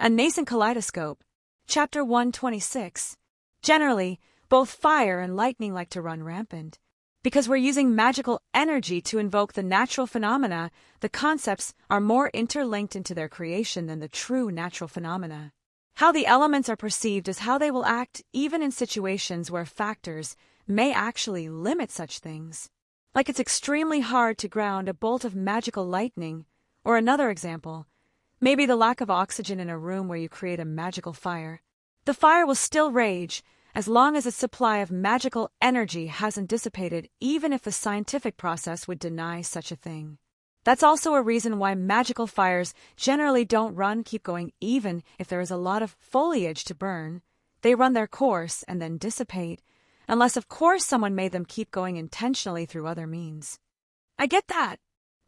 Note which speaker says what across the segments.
Speaker 1: A Nascent Kaleidoscope. Chapter 126. Generally, both fire and lightning like to run rampant. Because we're using magical energy to invoke the natural phenomena, the concepts are more interlinked into their creation than the true natural phenomena. How the elements are perceived is how they will act even in situations where factors may actually limit such things. Like it's extremely hard to ground a bolt of magical lightning, or another example, maybe the lack of oxygen in a room where you create a magical fire. The fire will still rage as long as its supply of magical energy hasn't dissipated, even if the scientific process would deny such a thing. That's also a reason why magical fires generally don't keep going even if there is a lot of foliage to burn. They run their course and then dissipate, unless of course someone made them keep going intentionally through other means. I get that.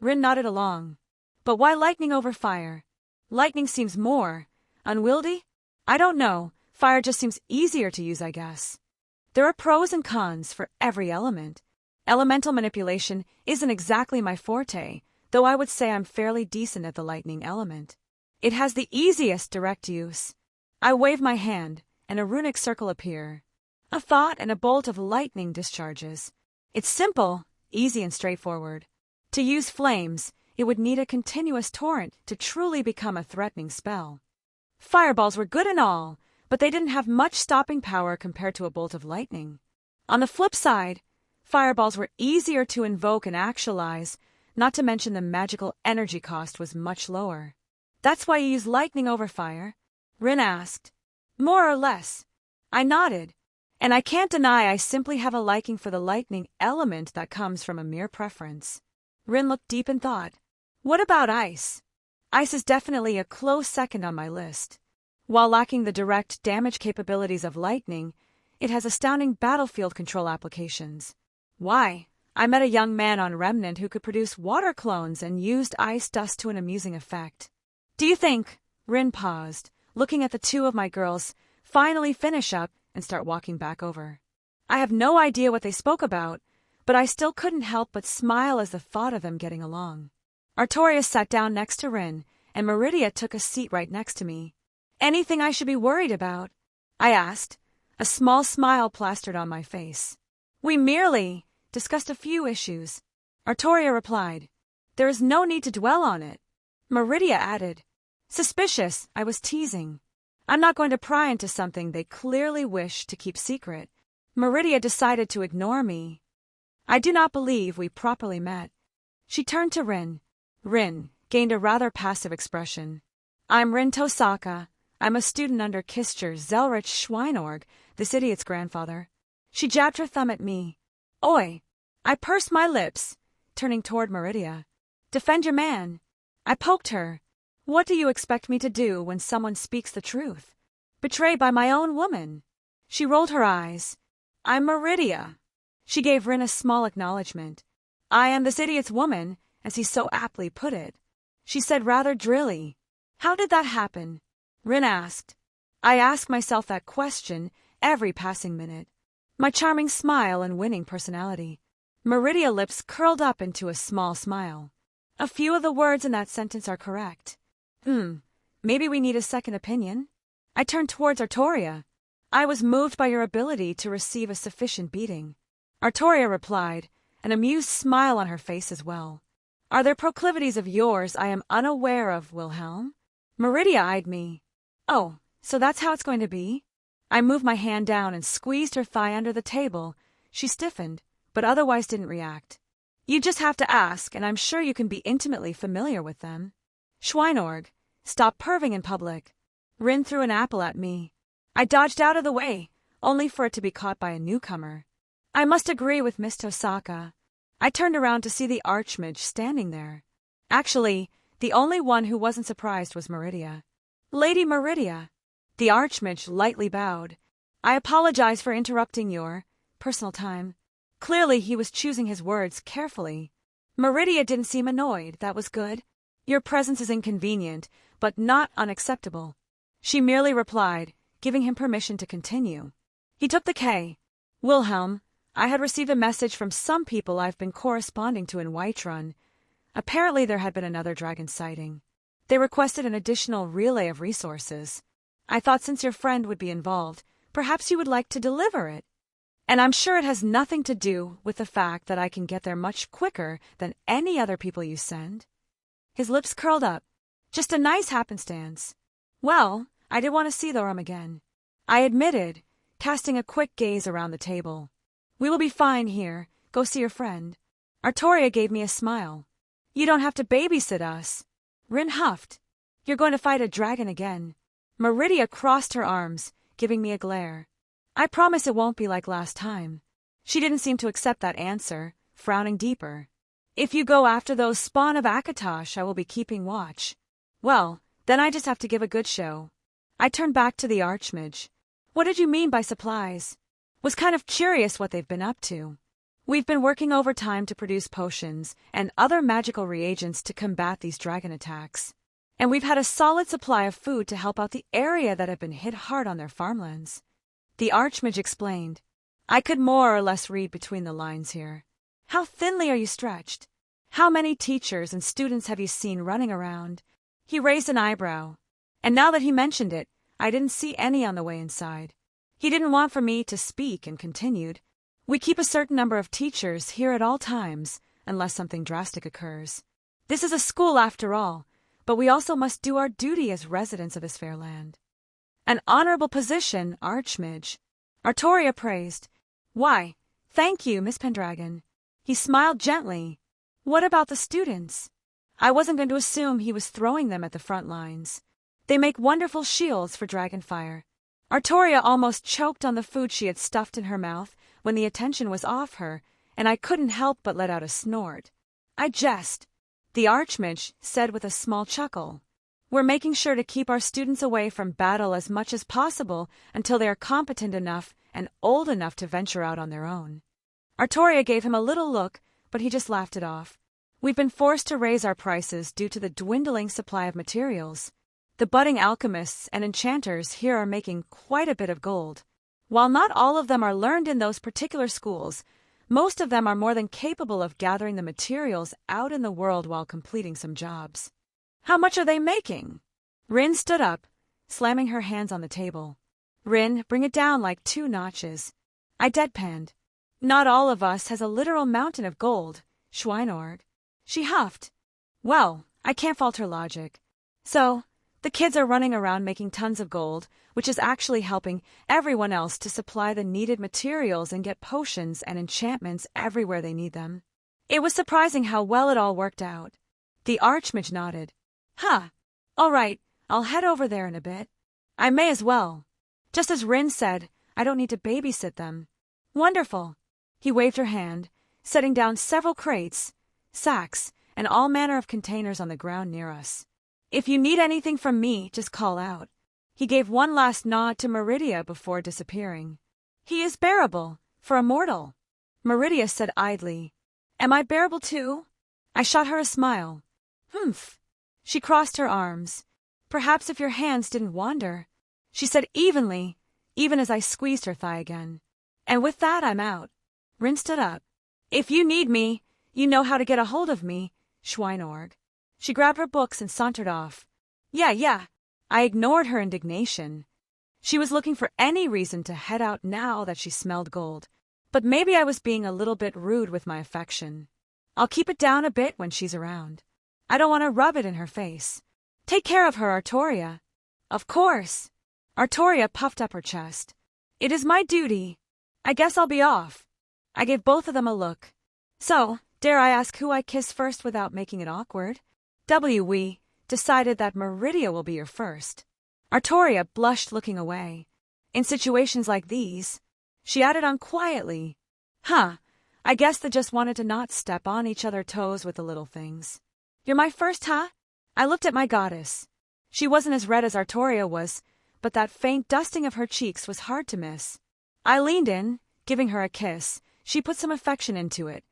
Speaker 1: Rin nodded along. But why lightning over fire? Lightning seems more unwieldy? I don't know. Fire just seems easier to use, I guess. There are pros and cons for every element. Elemental manipulation isn't exactly my forte, though I would say I'm fairly decent at the lightning element. It has the easiest direct use. I wave my hand, and a runic circle appears. A thought and a bolt of lightning discharges. It's simple, easy and straightforward. To use flames, it would need a continuous torrent to truly become a threatening spell. Fireballs were good and all, but they didn't have much stopping power compared to a bolt of lightning. On the flip side, fireballs were easier to invoke and actualize, not to mention the magical energy cost was much lower. That's why you use lightning over fire? Rin asked. More or less. I nodded. And I can't deny I simply have a liking for the lightning element that comes from a mere preference. Rin looked deep in thought. What about ice? Ice is definitely a close second on my list. While lacking the direct damage capabilities of lightning, it has astounding battlefield control applications. Why? I met a young man on Remnant who could produce water clones and used ice dust to an amusing effect. Do you think? Rin paused, looking at the two of my girls finally finish up and start walking back over. I have no idea what they spoke about, but I still couldn't help but smile as the thought of them getting along. Artorias sat down next to Rin, and Meridia took a seat right next to me. Anything I should be worried about? I asked, a small smile plastered on my face. We merely discussed a few issues. Artoria replied. There is no need to dwell on it. Meridia added. Suspicious, I was teasing. I'm not going to pry into something they clearly wish to keep secret. Meridia decided to ignore me. I do not believe we properly met. She turned to Rin. Rin gained a rather passive expression. I'm Rin Tosaka. I'm a student under Kister Zelretch Schweinorg, this idiot's grandfather. She jabbed her thumb at me. Oi! I pursed my lips, turning toward Meridia. Defend your man. I poked her. What do you expect me to do when someone speaks the truth? Betrayed by my own woman. She rolled her eyes. I'm Meridia. She gave Rin a small acknowledgement. I am this idiot's woman, as he so aptly put it. She said rather drilly. How did that happen? Rin asked. I ask myself that question every passing minute. My charming smile and winning personality. Meridia's lips curled up into a small smile. A few of the words in that sentence are correct. Maybe we need a second opinion. I turned towards Artoria. I was moved by your ability to receive a sufficient beating. Artoria replied, an amused smile on her face as well. Are there proclivities of yours I am unaware of, Wilhelm? Meridia eyed me. Oh, so that's how it's going to be? I moved my hand down and squeezed her thigh under the table. She stiffened, but otherwise didn't react. You just have to ask, and I'm sure you can be intimately familiar with them. Schweinorg, stop perving in public. Rin threw an apple at me. I dodged out of the way, only for it to be caught by a newcomer. I must agree with Miss Tosaka. I turned around to see the Archmage standing there. Actually, the only one who wasn't surprised was Meridia. Lady Meridia. The Archmage lightly bowed. I apologize for interrupting your personal time. Clearly he was choosing his words carefully. Meridia didn't seem annoyed. That was good. Your presence is inconvenient, but not unacceptable. She merely replied, giving him permission to continue. He took the K. Wilhelm, I had received a message from some people I've been corresponding to in Whiterun. Apparently there had been another dragon sighting. They requested an additional relay of resources. I thought since your friend would be involved, perhaps you would like to deliver it. And I'm sure it has nothing to do with the fact that I can get there much quicker than any other people you send." His lips curled up. "Just a nice happenstance." "Well, I did want to see the room again," I admitted, casting a quick gaze around the table. "We will be fine here. Go see your friend." Artoria gave me a smile. "You don't have to babysit us." Rin huffed. "You're going to fight a dragon again." Meridia crossed her arms, giving me a glare. "I promise it won't be like last time." She didn't seem to accept that answer, frowning deeper. "If you go after those spawn of Akatosh, I will be keeping watch." "Well, then I just have to give a good show." I turned back to the Archmage. "What did you mean by supplies?" Was kind of curious what they've been up to. "We've been working overtime to produce potions and other magical reagents to combat these dragon attacks. And we've had a solid supply of food to help out the area that have been hit hard on their farmlands." The Archmage explained. I could more or less read between the lines here. "How thinly are you stretched? How many teachers and students have you seen running around?" He raised an eyebrow. And now that he mentioned it, I didn't see any on the way inside. He didn't want for me to speak and continued. "We keep a certain number of teachers here at all times, unless something drastic occurs. This is a school after all, but we also must do our duty as residents of this fair land." "An honorable position, Archmage," Artoria praised. "Why, thank you, Miss Pendragon." He smiled gently. "What about the students?" I wasn't going to assume he was throwing them at the front lines. "They make wonderful shields for dragonfire." Artoria almost choked on the food she had stuffed in her mouth when the attention was off her, and I couldn't help but let out a snort. "I jest," the Archmage said with a small chuckle. "We're making sure to keep our students away from battle as much as possible until they are competent enough and old enough to venture out on their own." Artoria gave him a little look, but he just laughed it off. "We've been forced to raise our prices due to the dwindling supply of materials. The budding alchemists and enchanters here are making quite a bit of gold. While not all of them are learned in those particular schools, most of them are more than capable of gathering the materials out in the world while completing some jobs." "How much are they making?" Rin stood up, slamming her hands on the table. "Rin, bring it down like 2 notches. I deadpanned. "Not all of us has a literal mountain of gold, Schweinorg." She huffed. "Well, I can't fault her logic. So, the kids are running around making tons of gold, which is actually helping everyone else to supply the needed materials and get potions and enchantments everywhere they need them." It was surprising how well it all worked out. The Archmage nodded. "Huh. All right, I'll head over there in a bit. I may as well. Just as Rin said, I don't need to babysit them." "Wonderful." He waved her hand, setting down several crates, sacks, and all manner of containers on the ground near us. "If you need anything from me, just call out." He gave one last nod to Meridia before disappearing. "He is bearable, for a mortal," Meridia said idly. "Am I bearable too?" I shot her a smile. "Humph." She crossed her arms. "Perhaps if your hands didn't wander," she said evenly, even as I squeezed her thigh again. "And with that, I'm out." Rin stood up. "If you need me, you know how to get a hold of me, Schweinorg." She grabbed her books and sauntered off. Yeah. I ignored her indignation. She was looking for any reason to head out now that she smelled gold. But maybe I was being a little bit rude with my affection. I'll keep it down a bit when she's around. I don't want to rub it in her face. "Take care of her, Artoria." "Of course." Artoria puffed up her chest. "It is my duty. I guess I'll be off." I gave both of them a look. "So, dare I ask who I kiss first without making it awkward?" We decided that Meridia will be your first." Artoria blushed, looking away. "In situations like these," she added on quietly. "Huh, I guess they just wanted to not step on each other's toes with the little things." "You're my first, huh?" I looked at my goddess. She wasn't as red as Artoria was, but that faint dusting of her cheeks was hard to miss. I leaned in, giving her a kiss. She put some affection into it,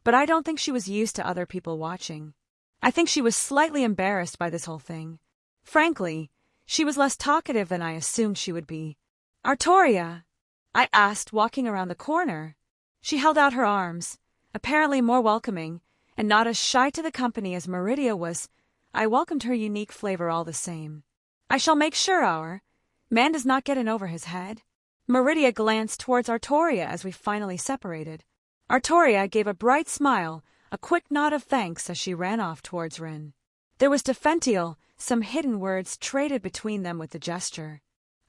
Speaker 1: but I don't think she was used to other people watching. I think she was slightly embarrassed by this whole thing. Frankly, she was less talkative than I assumed she would be. "Artoria?" I asked, walking around the corner. She held out her arms, apparently more welcoming, and not as shy to the company as Meridia was. I welcomed her unique flavor all the same. I shall make sure our man does not get in over his head. Meridia glanced towards Artoria as we finally separated. Artoria gave a bright smile, a quick nod of thanks as she ran off towards Rin. There was Defentiel, some hidden words traded between them with the gesture.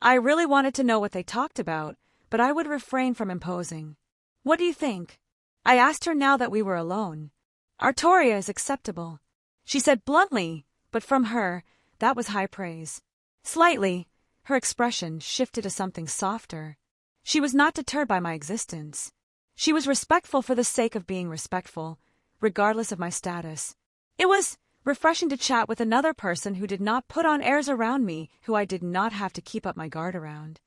Speaker 1: I really wanted to know what they talked about, but I would refrain from imposing. What do you think? I asked her now that we were alone. Artoria is acceptable, she said bluntly, but from her, that was high praise. Slightly, her expression shifted to something softer. She was not deterred by my existence. She was respectful for the sake of being respectful, regardless of my status. It was refreshing to chat with another person who did not put on airs around me, who I did not have to keep up my guard around.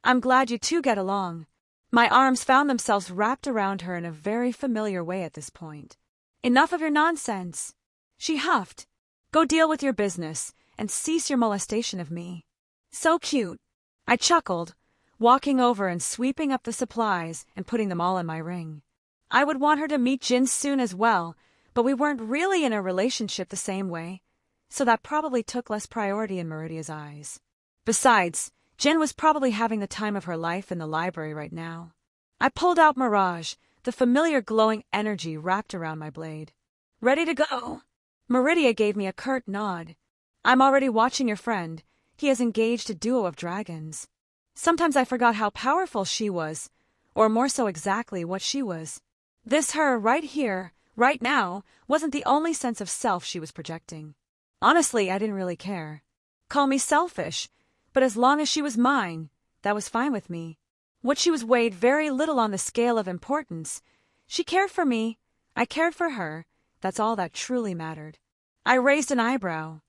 Speaker 1: I'm glad you two get along. My arms found themselves wrapped around her in a very familiar way at this point. Enough of your nonsense, she huffed. Go deal with your business, and cease your molestation of me. So cute, I chuckled, walking over and sweeping up the supplies and putting them all in my ring. I would want her to meet Jin soon as well, but we weren't really in a relationship the same way, so that probably took less priority in Meridia's eyes. Besides, Jin was probably having the time of her life in the library right now. I pulled out Mirage, the familiar glowing energy wrapped around my blade. Ready to go? Meridia gave me a curt nod. I'm already watching your friend. He has engaged a duo of dragons. Sometimes I forgot how powerful she was, or more so exactly what she was. This her right here, right now, wasn't the only sense of self she was projecting. Honestly, I didn't really care. Call me selfish, but as long as she was mine, that was fine with me. What she was weighed very little on the scale of importance. She cared for me, I cared for her, that's all that truly mattered. I raised an eyebrow.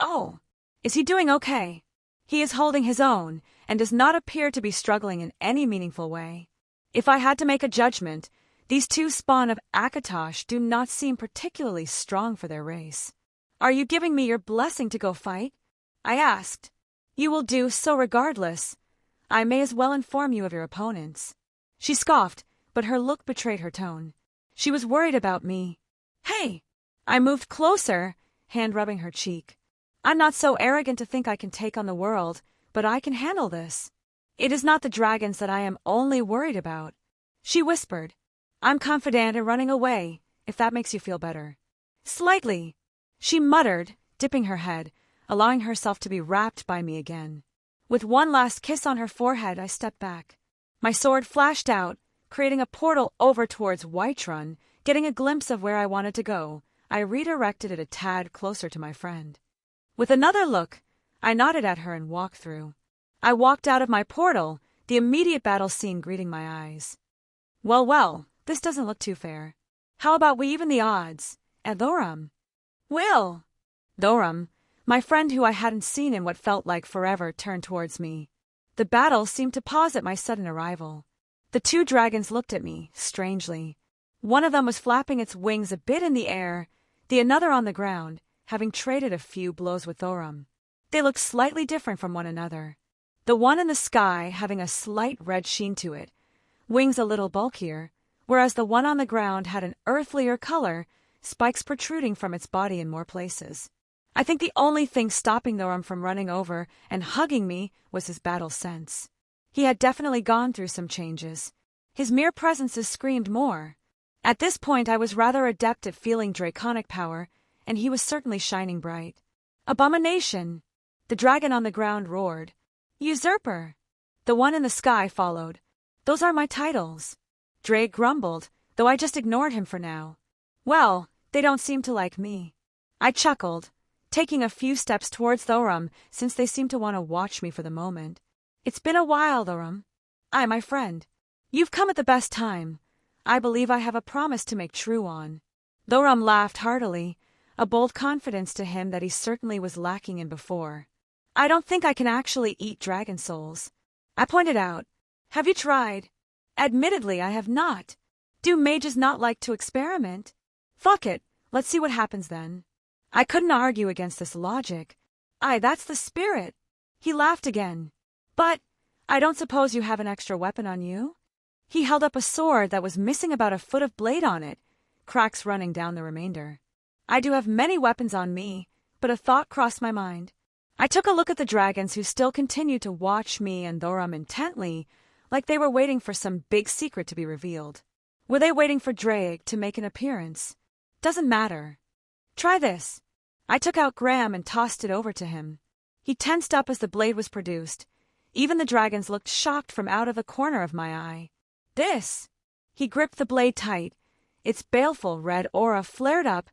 Speaker 1: Oh, is he doing okay? He is holding his own, and does not appear to be struggling in any meaningful way. If I had to make a judgment, these two spawn of Akatosh do not seem particularly strong for their race. Are you giving me your blessing to go fight? I asked. You will do so regardless. I may as well inform you of your opponents. She scoffed, but her look betrayed her tone. She was worried about me. Hey! I moved closer, hand rubbing her cheek. I'm not so arrogant to think I can take on the world, but I can handle this. It is not the dragons that I am only worried about. She whispered. I'm confident in running away, if that makes you feel better. Slightly, she muttered, dipping her head, allowing herself to be wrapped by me again. With one last kiss on her forehead, I stepped back. My sword flashed out, creating a portal over towards Whiterun. Getting a glimpse of where I wanted to go, I redirected it a tad closer to my friend. With another look, I nodded at her and walked through. I walked out of my portal, the immediate battle scene greeting my eyes. Well, this doesn't look too fair. How about we even the odds? At Thorum. Will! Thorum, my friend who I hadn't seen in what felt like forever, turned towards me. The battle seemed to pause at my sudden arrival. The two dragons looked at me, strangely. One of them was flapping its wings a bit in the air, the other on the ground, having traded a few blows with Thorum. They looked slightly different from one another. The one in the sky having a slight red sheen to it, wings a little bulkier, whereas the one on the ground had an earthlier color, spikes protruding from its body in more places. I think the only thing stopping Thorum from running over and hugging me was his battle sense. He had definitely gone through some changes. His mere presences screamed more. At this point I was rather adept at feeling draconic power, and he was certainly shining bright. Abomination! The dragon on the ground roared. Usurper! The one in the sky followed. Those are my titles. Drake grumbled, though I just ignored him for now. Well, they don't seem to like me. I chuckled, taking a few steps towards Thorum, since they seemed to want to watch me for the moment. It's been a while, Thorum. Aye, my friend. You've come at the best time. I believe I have a promise to make true on. Thorum laughed heartily, a bold confidence to him that he certainly was lacking in before. I don't think I can actually eat dragon souls. I pointed out. Have you tried? Admittedly, I have not. Do mages not like to experiment? Fuck it, let's see what happens then. I couldn't argue against this logic. Aye, that's the spirit. He laughed again. But, I don't suppose you have an extra weapon on you? He held up a sword that was missing about a foot of blade on it, cracks running down the remainder. I do have many weapons on me, but a thought crossed my mind. I took a look at the dragons who still continued to watch me and Thorum intently, like they were waiting for some big secret to be revealed. Were they waiting for Drake to make an appearance? Doesn't matter. Try this. I took out Graham and tossed it over to him. He tensed up as the blade was produced. Even the dragons looked shocked from out of the corner of my eye. This! He gripped the blade tight. Its baleful red aura flared up,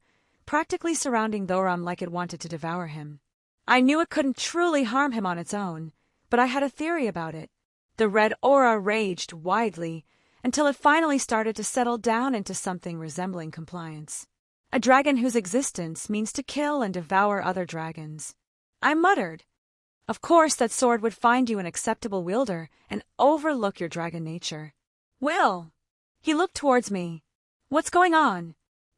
Speaker 1: practically surrounding Thorum like it wanted to devour him. I knew it couldn't truly harm him on its own, but I had a theory about it. The red aura raged widely until it finally started to settle down into something resembling compliance. A dragon whose existence means to kill and devour other dragons. I muttered. Of course that sword would find you an acceptable wielder and overlook your dragon nature. Will! He looked towards me. What's going on?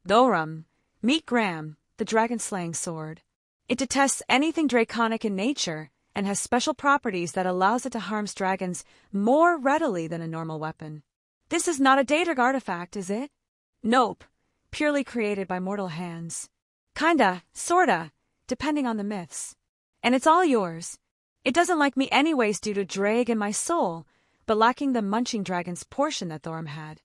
Speaker 1: Thorum, meet Graham, the dragon-slaying sword. It detests anything draconic in nature and has special properties that allows it to harm dragons more readily than a normal weapon. This is not a Daedric artifact, is it? Nope. Purely created by mortal hands. Kinda, sorta, depending on the myths. And it's all yours. It doesn't like me anyways due to Drag in my soul, but lacking the munching dragon's portion that Thorum had.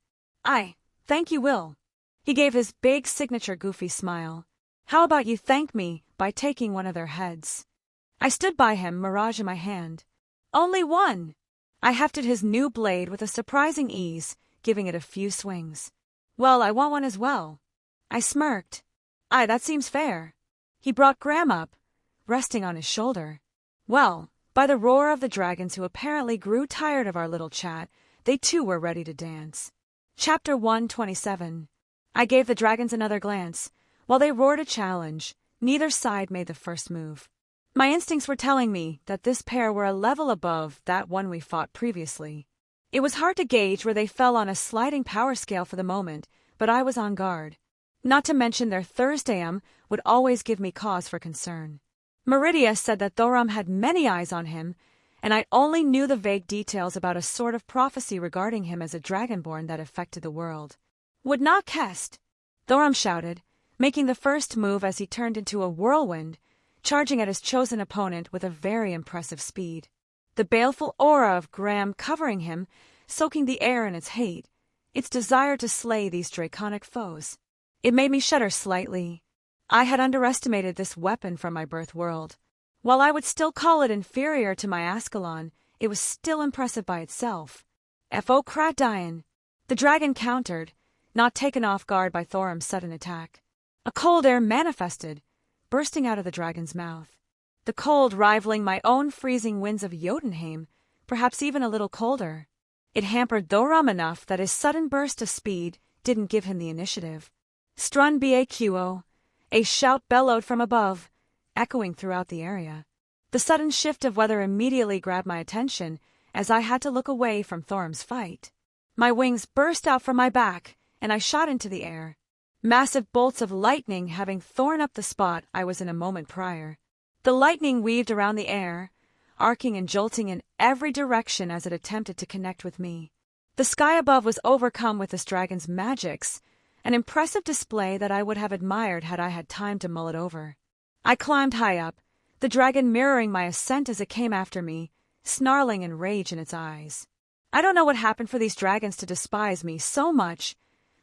Speaker 1: Thank you, Will. He gave his big signature goofy smile. How about you thank me by taking one of their heads? I stood by him, Mirage in my hand. Only one! I hefted his new blade with a surprising ease, giving it a few swings. Well, I want one as well. I smirked. That seems fair. He brought Graham up, resting on his shoulder. Well, by the roar of the dragons who apparently grew tired of our little chat, they too were ready to dance. Chapter 127. I gave the dragons another glance. While they roared a challenge, neither side made the first move. My instincts were telling me that this pair were a level above that one we fought previously. It was hard to gauge where they fell on a sliding power scale for the moment, but I was on guard. Not to mention their Thursdayum would always give me cause for concern. Meridia said that Thorum had many eyes on him, and I only knew the vague details about a sort of prophecy regarding him as a dragonborn that affected the world. Would not Kest? Thorum shouted, making the first move as he turned into a whirlwind, charging at his chosen opponent with a very impressive speed. The baleful aura of Graham covering him, soaking the air in its hate, its desire to slay these draconic foes. It made me shudder slightly. I had underestimated this weapon from my birth world. While I would still call it inferior to my Ascalon, it was still impressive by itself. F.O. Kratdian. The dragon countered, not taken off guard by Thorum's sudden attack. A cold air manifested, bursting out of the dragon's mouth. The cold rivaling my own freezing winds of Jotunheim, perhaps even a little colder. It hampered Thorum enough that his sudden burst of speed didn't give him the initiative. Strun BAQO. A shout bellowed from above, echoing throughout the area. The sudden shift of weather immediately grabbed my attention as I had to look away from Thorum's fight. My wings burst out from my back, and I shot into the air. Massive bolts of lightning having torn up the spot I was in a moment prior. The lightning weaved around the air, arcing and jolting in every direction as it attempted to connect with me. The sky above was overcome with this dragon's magics, an impressive display that I would have admired had I had time to mull it over. I climbed high up, the dragon mirroring my ascent as it came after me, snarling in rage in its eyes. I don't know what happened for these dragons to despise me so much,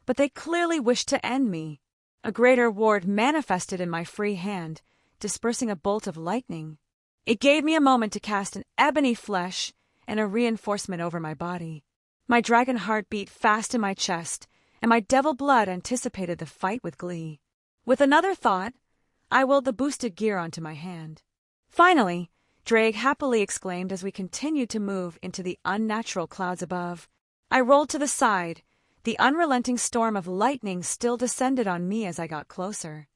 Speaker 1: but they clearly wished to end me. A greater ward manifested in my free hand, dispersing a bolt of lightning. It gave me a moment to cast an ebony flesh and a reinforcement over my body. My dragon heart beat fast in my chest, and my devil blood anticipated the fight with glee. With another thought, I willed the boosted gear onto my hand. Finally, Drake happily exclaimed as we continued to move into the unnatural clouds above. I rolled to the side. The unrelenting storm of lightning still descended on me as I got closer.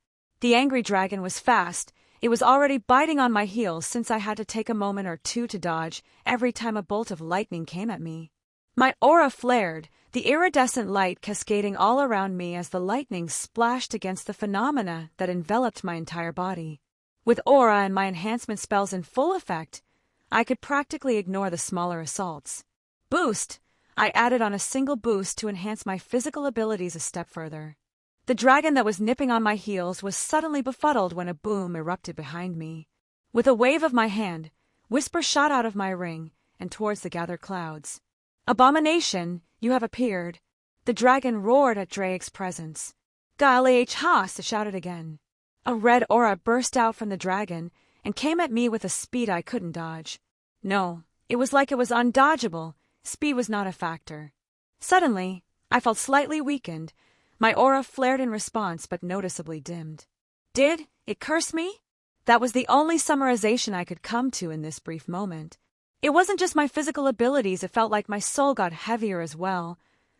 Speaker 1: The angry dragon was fast. It was already biting on my heels since I had to take a moment or two to dodge every time a bolt of lightning came at me. My aura flared, the iridescent light cascading all around me as the lightning splashed against the phenomena that enveloped my entire body. With aura and my enhancement spells in full effect, I could practically ignore the smaller assaults. Boost! I added on a single boost to enhance my physical abilities a step further. The dragon that was nipping on my heels was suddenly befuddled when a boom erupted behind me. With a wave of my hand, Whisper shot out of my ring and towards the gathered clouds. "Abomination, you have appeared." The dragon roared at Drake's presence. "Galeh Haas!" shouted again. A red aura burst out from the dragon and came at me with a speed I couldn't dodge. No, it was like it was undodgeable. Speed was not a factor. Suddenly, I felt slightly weakened. My aura flared in response but noticeably dimmed. Did it curse me? That was the only summarization I could come to in this brief moment. It wasn't just my physical abilities, it felt like my soul got heavier as well,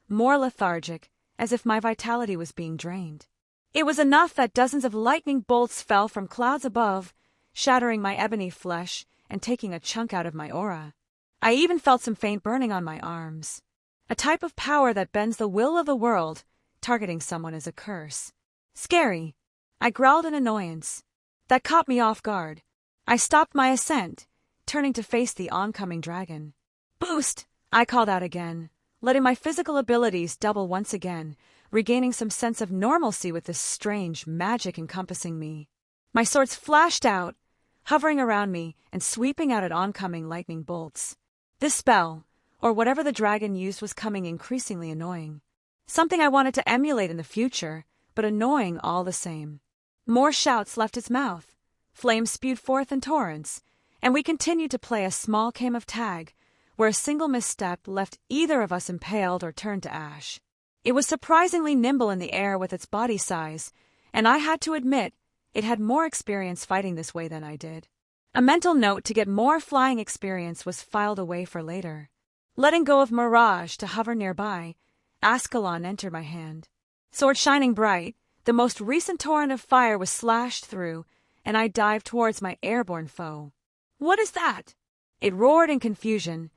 Speaker 1: more lethargic, as if my vitality was being drained. It was enough that dozens of lightning bolts fell from clouds above, shattering my ebony flesh and taking a chunk out of my aura. I even felt some faint burning on my arms. A type of power that bends the will of the world, targeting someone as a curse. Scary. I growled in annoyance. That caught me off guard. I stopped my ascent, turning to face the oncoming dragon. "Boost!" I called out again, letting my physical abilities double once again, regaining some sense of normalcy with this strange magic encompassing me. My swords flashed out, hovering around me and sweeping out at oncoming lightning bolts. This spell, or whatever the dragon used, was coming increasingly annoying. Something I wanted to emulate in the future, but annoying all the same. More shouts left its mouth. Flames spewed forth in torrents, and we continued to play a small game of tag, where a single misstep left either of us impaled or turned to ash. It was surprisingly nimble in the air with its body size, and I had to admit it had more experience fighting this way than I did. A mental note to get more flying experience was filed away for later. Letting go of Mirage to hover nearby, Ascalon entered my hand. Sword shining bright, the most recent torrent of fire was slashed through, and I dived towards my airborne foe. "What is that?" It roared in confusion,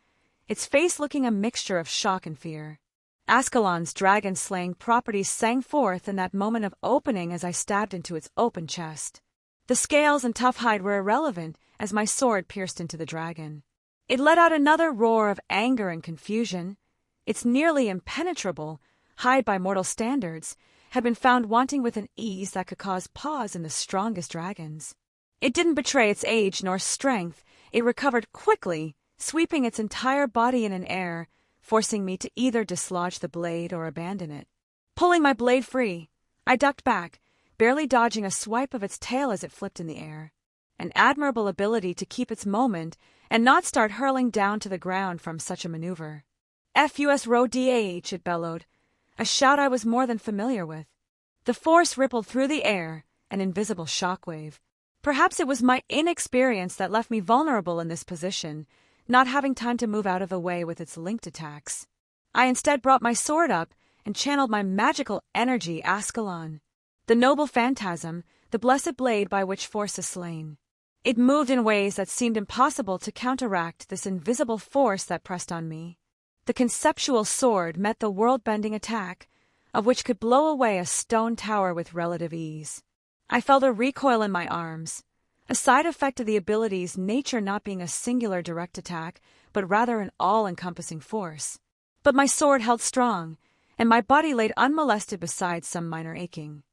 Speaker 1: its face looking a mixture of shock and fear. Ascalon's dragon-slaying properties sang forth in that moment of opening as I stabbed into its open chest. The scales and tough hide were irrelevant as my sword pierced into the dragon. It let out another roar of anger and confusion. Its nearly impenetrable hide by mortal standards had been found wanting with an ease that could cause pause in the strongest dragons. It didn't betray its age nor strength. It recovered quickly, sweeping its entire body in an air, forcing me to either dislodge the blade or abandon it. Pulling my blade free, I ducked back, barely dodging a swipe of its tail as it flipped in the air. An admirable ability to keep its moment and not start hurling down to the ground from such a maneuver. "FUS Row DAH," it bellowed, a shout I was more than familiar with. The force rippled through the air, an invisible shockwave. Perhaps it was my inexperience that left me vulnerable in this position, not having time to move out of the way with its linked attacks. I instead brought my sword up and channeled my magical energy Ascalon, the noble phantasm, the blessed blade by which force is slain. It moved in ways that seemed impossible to counteract this invisible force that pressed on me. The conceptual sword met the world-bending attack, of which could blow away a stone tower with relative ease. I felt a recoil in my arms, a side effect of the ability's nature not being a singular direct attack, but rather an all-encompassing force. But my sword held strong, and my body laid unmolested beside some minor aching.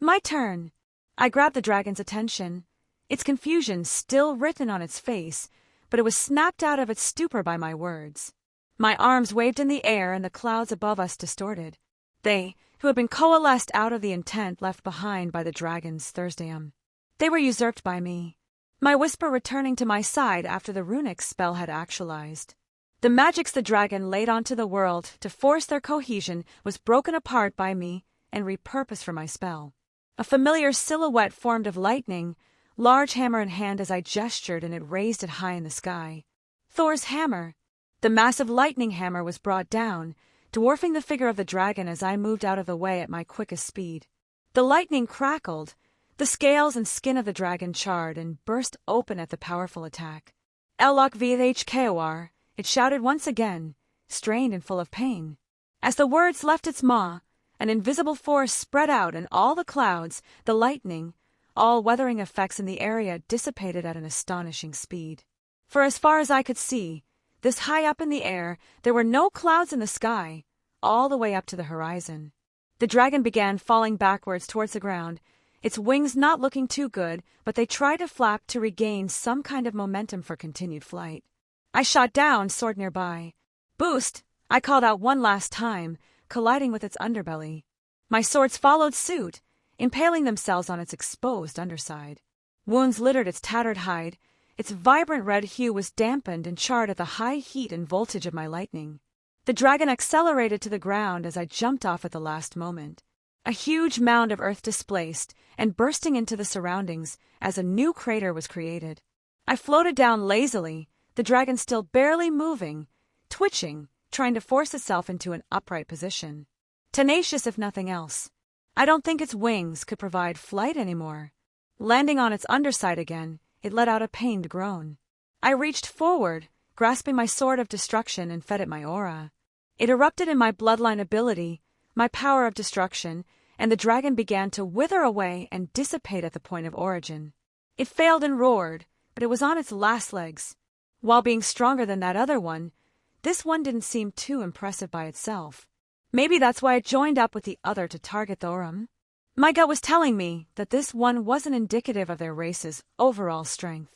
Speaker 1: My turn. I grabbed the dragon's attention, its confusion still written on its face, but it was snapped out of its stupor by my words. My arms waved in the air and the clouds above us distorted. They, who had been coalesced out of the intent left behind by the dragon's Thursdayum. They were usurped by me, my whisper returning to my side after the runic spell had actualized. The magics the dragon laid onto the world to force their cohesion was broken apart by me and repurposed for my spell. A familiar silhouette formed of lightning, large hammer in hand as I gestured, and it raised it high in the sky. Thor's hammer. The massive lightning hammer was brought down, dwarfing the figure of the dragon as I moved out of the way at my quickest speed. The lightning crackled, the scales and skin of the dragon charred and burst open at the powerful attack. "Elok VHKOR," it shouted once again, strained and full of pain. As the words left its maw, an invisible force spread out and all the clouds, the lightning, all weathering effects in the area dissipated at an astonishing speed. For as far as I could see, this high up in the air, there were no clouds in the sky, all the way up to the horizon. The dragon began falling backwards towards the ground, its wings not looking too good, but they tried to flap to regain some kind of momentum for continued flight. I shot down, sword nearby. Boost! I called out one last time, colliding with its underbelly. My swords followed suit, impaling themselves on its exposed underside. Wounds littered its tattered hide. Its vibrant red hue was dampened and charred at the high heat and voltage of my lightning. The dragon accelerated to the ground as I jumped off at the last moment. A huge mound of earth displaced and bursting into the surroundings as a new crater was created. I floated down lazily, the dragon still barely moving, twitching, trying to force itself into an upright position. Tenacious if nothing else. I don't think its wings could provide flight anymore. Landing on its underside again, it let out a pained groan. I reached forward, grasping my sword of destruction, and fed it my aura. It erupted in my bloodline ability, my power of destruction, and the dragon began to wither away and dissipate at the point of origin. It failed and roared, but it was on its last legs. While being stronger than that other one, this one didn't seem too impressive by itself. Maybe that's why it joined up with the other to target Thorum. My gut was telling me that this one wasn't indicative of their race's overall strength.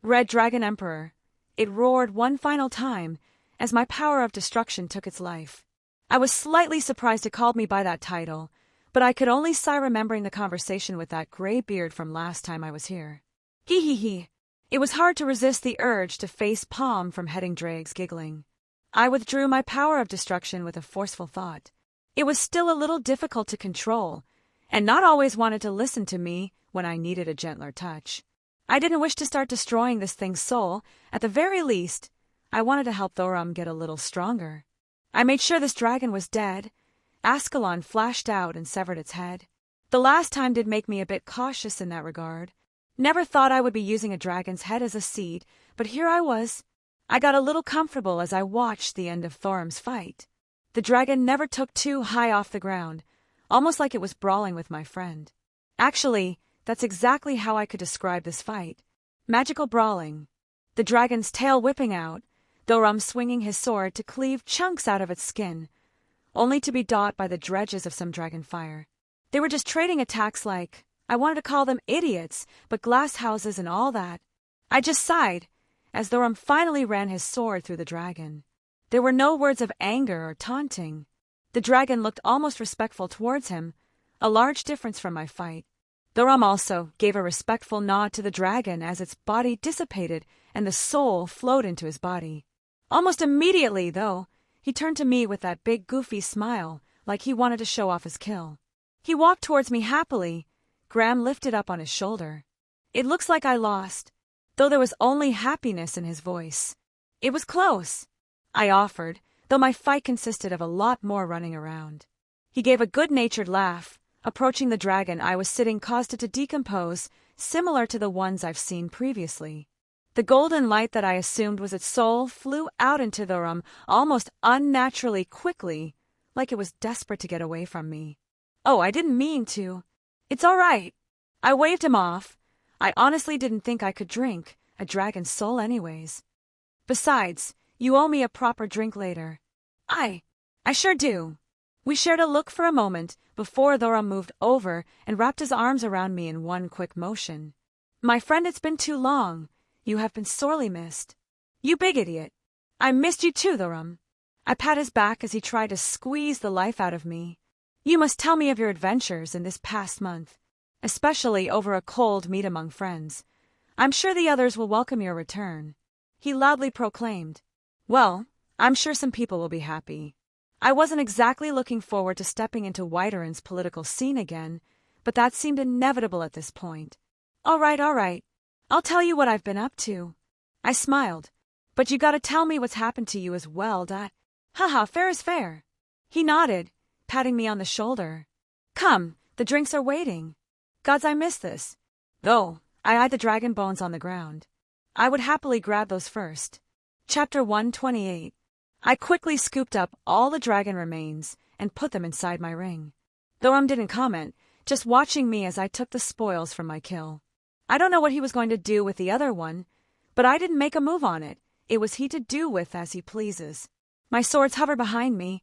Speaker 1: Red Dragon Emperor. It roared one final time as my power of destruction took its life. I was slightly surprised it called me by that title, but I could only sigh remembering the conversation with that gray beard from last time I was here. Hee hee hee. It was hard to resist the urge to face palm from Heading Drags giggling. I withdrew my power of destruction with a forceful thought. It was still a little difficult to control, and not always wanted to listen to me when I needed a gentler touch. I didn't wish to start destroying this thing's soul. At the very least, I wanted to help Thorum get a little stronger. I made sure this dragon was dead. Ascalon flashed out and severed its head. The last time did make me a bit cautious in that regard. Never thought I would be using a dragon's head as a seed, but here I was. I got a little comfortable as I watched the end of Thorum's fight. The dragon never took too high off the ground, almost like it was brawling with my friend. Actually, that's exactly how I could describe this fight. Magical brawling. The dragon's tail whipping out, Thorum swinging his sword to cleave chunks out of its skin, only to be caught by the dredges of some dragon fire. They were just trading attacks like, I wanted to call them idiots, but glass houses and all that. I just sighed as Thorum finally ran his sword through the dragon. There were no words of anger or taunting. The dragon looked almost respectful towards him, a large difference from my fight. Thorum also gave a respectful nod to the dragon as its body dissipated and the soul flowed into his body. Almost immediately, though, he turned to me with that big goofy smile, like he wanted to show off his kill. He walked towards me happily, Graham lifted up on his shoulder. It looks like I lost, though there was only happiness in his voice. It was close, I offered, though my fight consisted of a lot more running around. He gave a good-natured laugh. Approaching the dragon I was sitting caused it to decompose, similar to the ones I've seen previously. The golden light that I assumed was its soul flew out into Thorum almost unnaturally quickly, like it was desperate to get away from me. Oh, I didn't mean to. It's all right. I waved him off. I honestly didn't think I could drink a dragon's soul anyways. Besides, you owe me a proper drink later. I sure do. We shared a look for a moment before Thorum moved over and wrapped his arms around me in one quick motion. My friend, it's been too long. You have been sorely missed. You big idiot. I missed you too, Thorum. I pat his back as he tried to squeeze the life out of me. You must tell me of your adventures in this past month, especially over a cold meet among friends. I'm sure the others will welcome your return. He loudly proclaimed. Well, I'm sure some people will be happy. I wasn't exactly looking forward to stepping into Whiteren's political scene again, but that seemed inevitable at this point. All right. I'll tell you what I've been up to. I smiled. But you gotta tell me what's happened to you as well, Haha, fair is fair. He nodded, patting me on the shoulder. Come, the drinks are waiting. Gods, I miss this. Though, I eyed the dragon bones on the ground. I would happily grab those first. Chapter 128. I quickly scooped up all the dragon remains and put them inside my ring. Thorum didn't comment, just watching me as I took the spoils from my kill. I don't know what he was going to do with the other one, but I didn't make a move on it. It was he to do with as he pleases. My swords hovered behind me,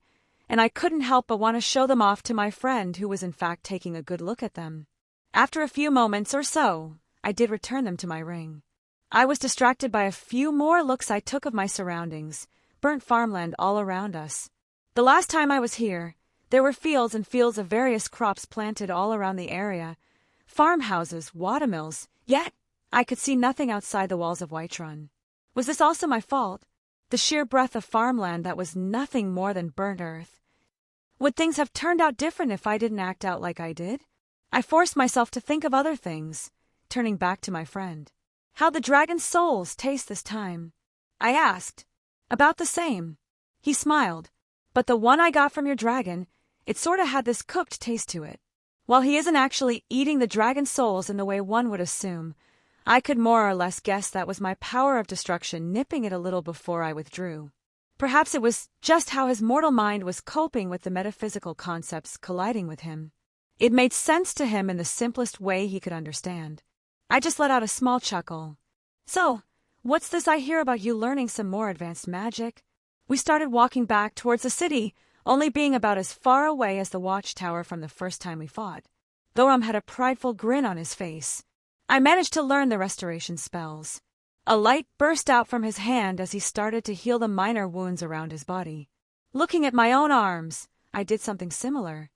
Speaker 1: and I couldn't help but want to show them off to my friend who was in fact taking a good look at them. After a few moments or so, I did return them to my ring. I was distracted by a few more looks I took of my surroundings, burnt farmland all around us. The last time I was here, there were fields and fields of various crops planted all around the area, farmhouses, watermills, yet I could see nothing outside the walls of Whiterun. Was this also my fault? The sheer breadth of farmland that was nothing more than burnt earth. Would things have turned out different if I didn't act out like I did? I forced myself to think of other things, turning back to my friend. How'd the dragon's souls taste this time? I asked. About the same. He smiled. But the one I got from your dragon, it sorta had this cooked taste to it. While he isn't actually eating the dragon's souls in the way one would assume, I could more or less guess that was my power of destruction nipping it a little before I withdrew. Perhaps it was just how his mortal mind was coping with the metaphysical concepts colliding with him. It made sense to him in the simplest way he could understand. I just let out a small chuckle. So, what's this I hear about you learning some more advanced magic? We started walking back towards the city, only being about as far away as the watchtower from the first time we fought. Thoram had a prideful grin on his face. I managed to learn the restoration spells. A light burst out from his hand as he started to heal the minor wounds around his body. Looking at my own arms, I did something similar.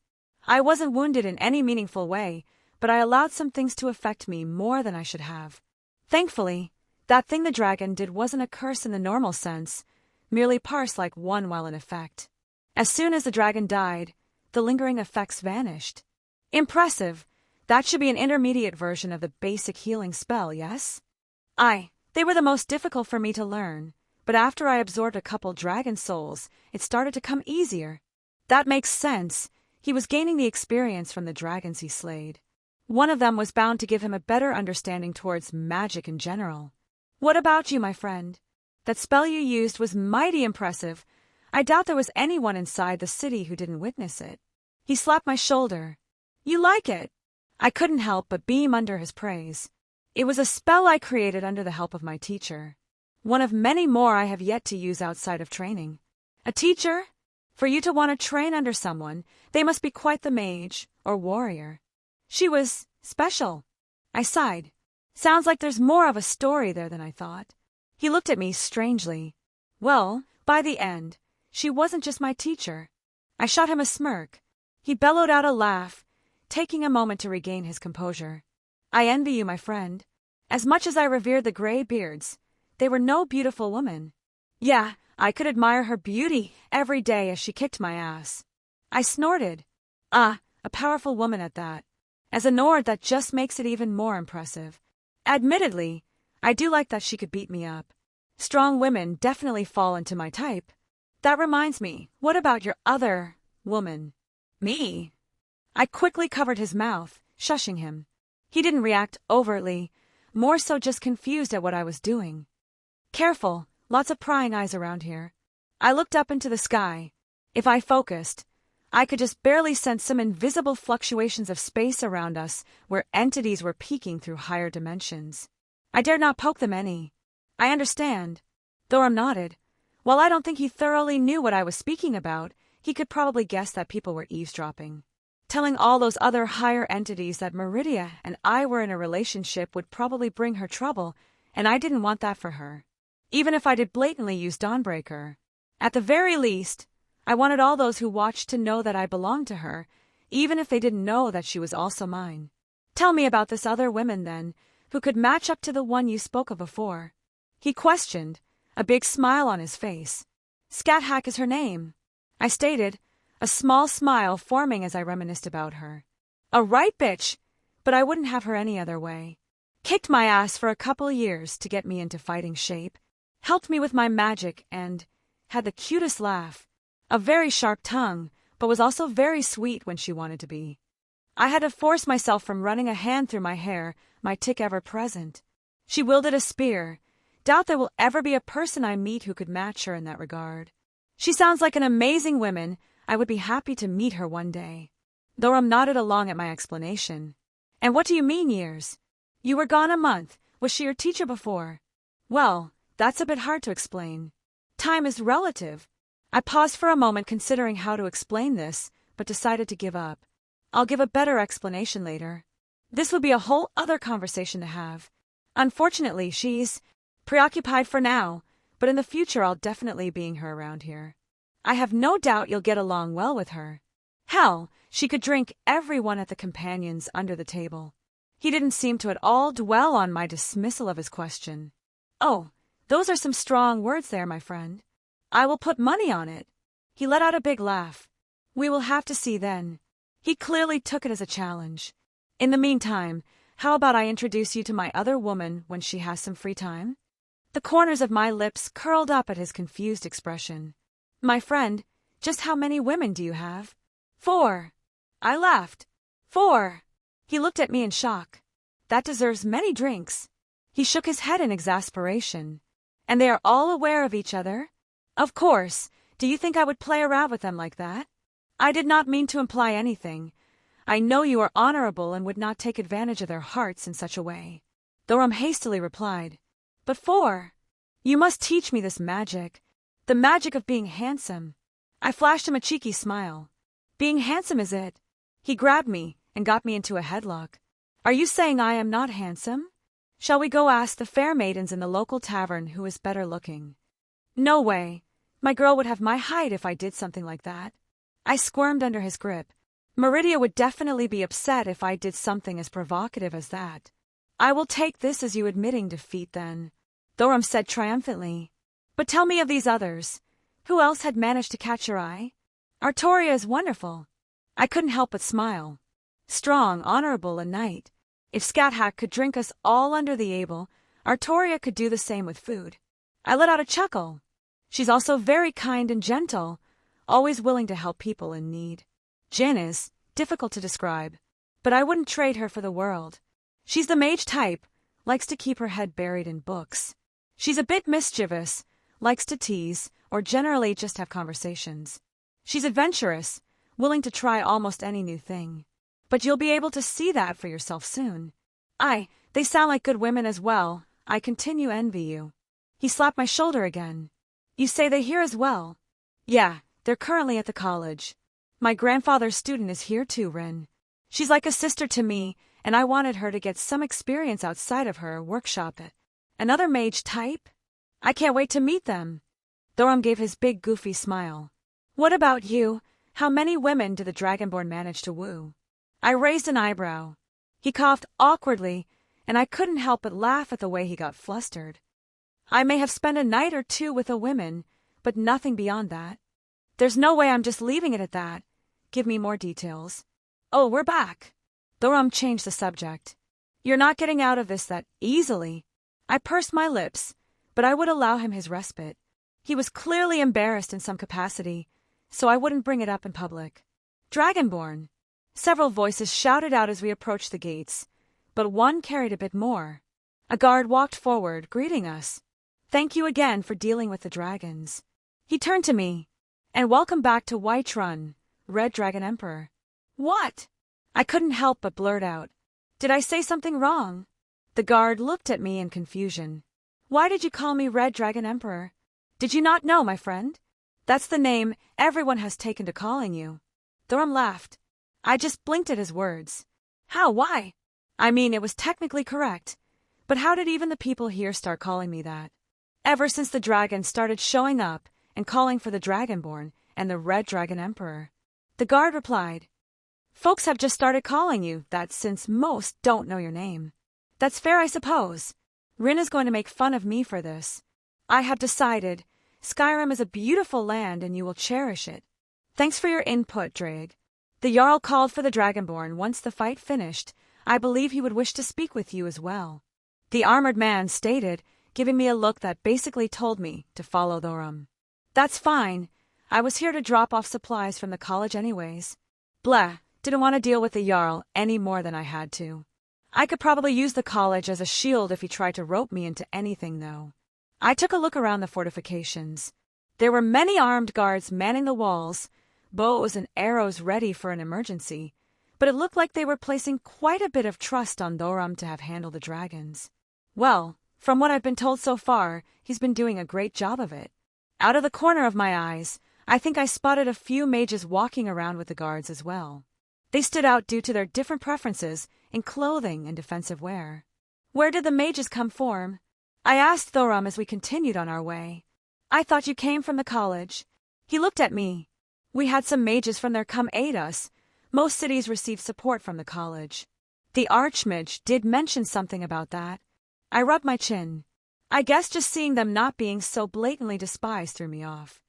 Speaker 1: I wasn't wounded in any meaningful way, but I allowed some things to affect me more than I should have. Thankfully, that thing the dragon did wasn't a curse in the normal sense, merely parsed like one while in effect. As soon as the dragon died, the lingering effects vanished. Impressive. That should be an intermediate version of the basic healing spell, yes? They were the most difficult for me to learn, but after I absorbed a couple dragon souls, it started to come easier. That makes sense. He was gaining the experience from the dragons he slayed. One of them was bound to give him a better understanding towards magic in general. What about you, my friend? That spell you used was mighty impressive. I doubt there was anyone inside the city who didn't witness it. He slapped my shoulder. You like it? I couldn't help but beam under his praise. It was a spell I created under the help of my teacher. One of many more I have yet to use outside of training. A teacher? For you to want to train under someone, they must be quite the mage or warrior. She was special. I sighed. Sounds like there's more of a story there than I thought. He looked at me strangely. Well, by the end, she wasn't just my teacher. I shot him a smirk. He bellowed out a laugh, taking a moment to regain his composure. I envy you, my friend. As much as I revered the gray beards, they were no beautiful woman. Yeah, I could admire her beauty every day as she kicked my ass. I snorted. A powerful woman at that. As a Nord, that just makes it even more impressive. Admittedly, I do like that she could beat me up. Strong women definitely fall into my type. That reminds me, what about your other woman? Me? I quickly covered his mouth, shushing him. He didn't react overtly, more so just confused at what I was doing. Careful, lots of prying eyes around here. I looked up into the sky. If I focused, I could just barely sense some invisible fluctuations of space around us where entities were peeking through higher dimensions. I dared not poke them any. I understand. Thoram nodded. While I don't think he thoroughly knew what I was speaking about, he could probably guess that people were eavesdropping. Telling all those other higher entities that Meridia and I were in a relationship would probably bring her trouble, and I didn't want that for her. Even if I did blatantly use Dawnbreaker. At the very least, I wanted all those who watched to know that I belonged to her, even if they didn't know that she was also mine. Tell me about this other woman, then, who could match up to the one you spoke of before. He questioned, a big smile on his face. Scathack is her name. I stated, a small smile forming as I reminisced about her. A right bitch, but I wouldn't have her any other way. Kicked my ass for a couple years to get me into fighting shape, helped me with my magic, and had the cutest laugh. A very sharp tongue, but was also very sweet when she wanted to be. I had to force myself from running a hand through my hair, my tick ever present. She wielded a spear. Doubt there will ever be a person I meet who could match her in that regard. She sounds like an amazing woman. I would be happy to meet her one day. Thoram nodded along at my explanation. And what do you mean, years? You were gone a month. Was she your teacher before? Well, that's a bit hard to explain. Time is relative. I paused for a moment considering how to explain this, but decided to give up. I'll give a better explanation later. This would be a whole other conversation to have. Unfortunately, she's preoccupied for now, but in the future I'll definitely bring her around here. I have no doubt you'll get along well with her. Hell, she could drink everyone at the companions under the table. He didn't seem to at all dwell on my dismissal of his question. Oh, those are some strong words there, my friend. I will put money on it. He let out a big laugh. We will have to see then. He clearly took it as a challenge. In the meantime, how about I introduce you to my other woman when she has some free time? The corners of my lips curled up at his confused expression. My friend, just how many women do you have? 4. I laughed. 4. He looked at me in shock. That deserves many drinks. He shook his head in exasperation. And they are all aware of each other? Of course. Do you think I would play around with them like that? I did not mean to imply anything. I know you are honorable and would not take advantage of their hearts in such a way. Thoram hastily replied. But 4. You must teach me this magic. The magic of being handsome. I flashed him a cheeky smile. Being handsome is it? He grabbed me and got me into a headlock. Are you saying I am not handsome? Shall we go ask the fair maidens in the local tavern who is better looking? No way. My girl would have my height if I did something like that. I squirmed under his grip. Meridia would definitely be upset if I did something as provocative as that. I will take this as you admitting defeat then, Thoram said triumphantly. But tell me of these others. Who else had managed to catch your eye? Artoria is wonderful. I couldn't help but smile. Strong, honorable, a knight. If Scathach could drink us all under the able, Artoria could do the same with food. I let out a chuckle. She's also very kind and gentle, always willing to help people in need. Jin is difficult to describe, but I wouldn't trade her for the world. She's the mage type, likes to keep her head buried in books. She's a bit mischievous, likes to tease, or generally just have conversations. She's adventurous, willing to try almost any new thing. But you'll be able to see that for yourself soon. They sound like good women as well. I continue envy you. He slapped my shoulder again. You say they here as well? Yeah, they're currently at the college. My grandfather's student is here too, Rin. She's like a sister to me, and I wanted her to get some experience outside of her workshop. Another mage type? I can't wait to meet them. Thoram gave his big goofy smile. What about you? How many women did the Dragonborn manage to woo? I raised an eyebrow. He coughed awkwardly, and I couldn't help but laugh at the way he got flustered. I may have spent a night or two with a woman, but nothing beyond that. There's no way I'm just leaving it at that. Give me more details. Oh, we're back. Thoram changed the subject. You're not getting out of this that easily. I pursed my lips, but I would allow him his respite. He was clearly embarrassed in some capacity, so I wouldn't bring it up in public. Dragonborn. Several voices shouted out as we approached the gates, but one carried a bit more. A guard walked forward, greeting us. Thank you again for dealing with the dragons. He turned to me. And welcome back to Whiterun, Red Dragon Emperor. What? I couldn't help but blurt out. Did I say something wrong? The guard looked at me in confusion. Why did you call me Red Dragon Emperor? Did you not know, my friend? That's the name everyone has taken to calling you. Thoram laughed. I just blinked at his words. How? Why? I mean, it was technically correct. But how did even the people here start calling me that? Ever since the dragons started showing up and calling for the Dragonborn and the Red Dragon Emperor. The guard replied. Folks have just started calling you that since most don't know your name. That's fair, I suppose. Rin is going to make fun of me for this. I have decided Skyrim is a beautiful land and you will cherish it. Thanks for your input, Drake. The Jarl called for the Dragonborn once the fight finished. I believe he would wish to speak with you as well. The armored man stated, giving me a look that basically told me to follow Thoram. That's fine. I was here to drop off supplies from the college anyways. Blah, didn't want to deal with the Jarl any more than I had to. I could probably use the college as a shield if he tried to rope me into anything, though. I took a look around the fortifications. There were many armed guards manning the walls, bows and arrows ready for an emergency, but it looked like they were placing quite a bit of trust on Thoram to have handled the dragons. Well, from what I've been told so far, he's been doing a great job of it. Out of the corner of my eyes, I think I spotted a few mages walking around with the guards as well. They stood out due to their different preferences in clothing and defensive wear. Where did the mages come from? I asked Thorum as we continued on our way. I thought you came from the college. He looked at me. We had some mages from there come aid us. Most cities receive support from the college. The Archmage did mention something about that. I rubbed my chin. I guess just seeing them not being so blatantly despised threw me off.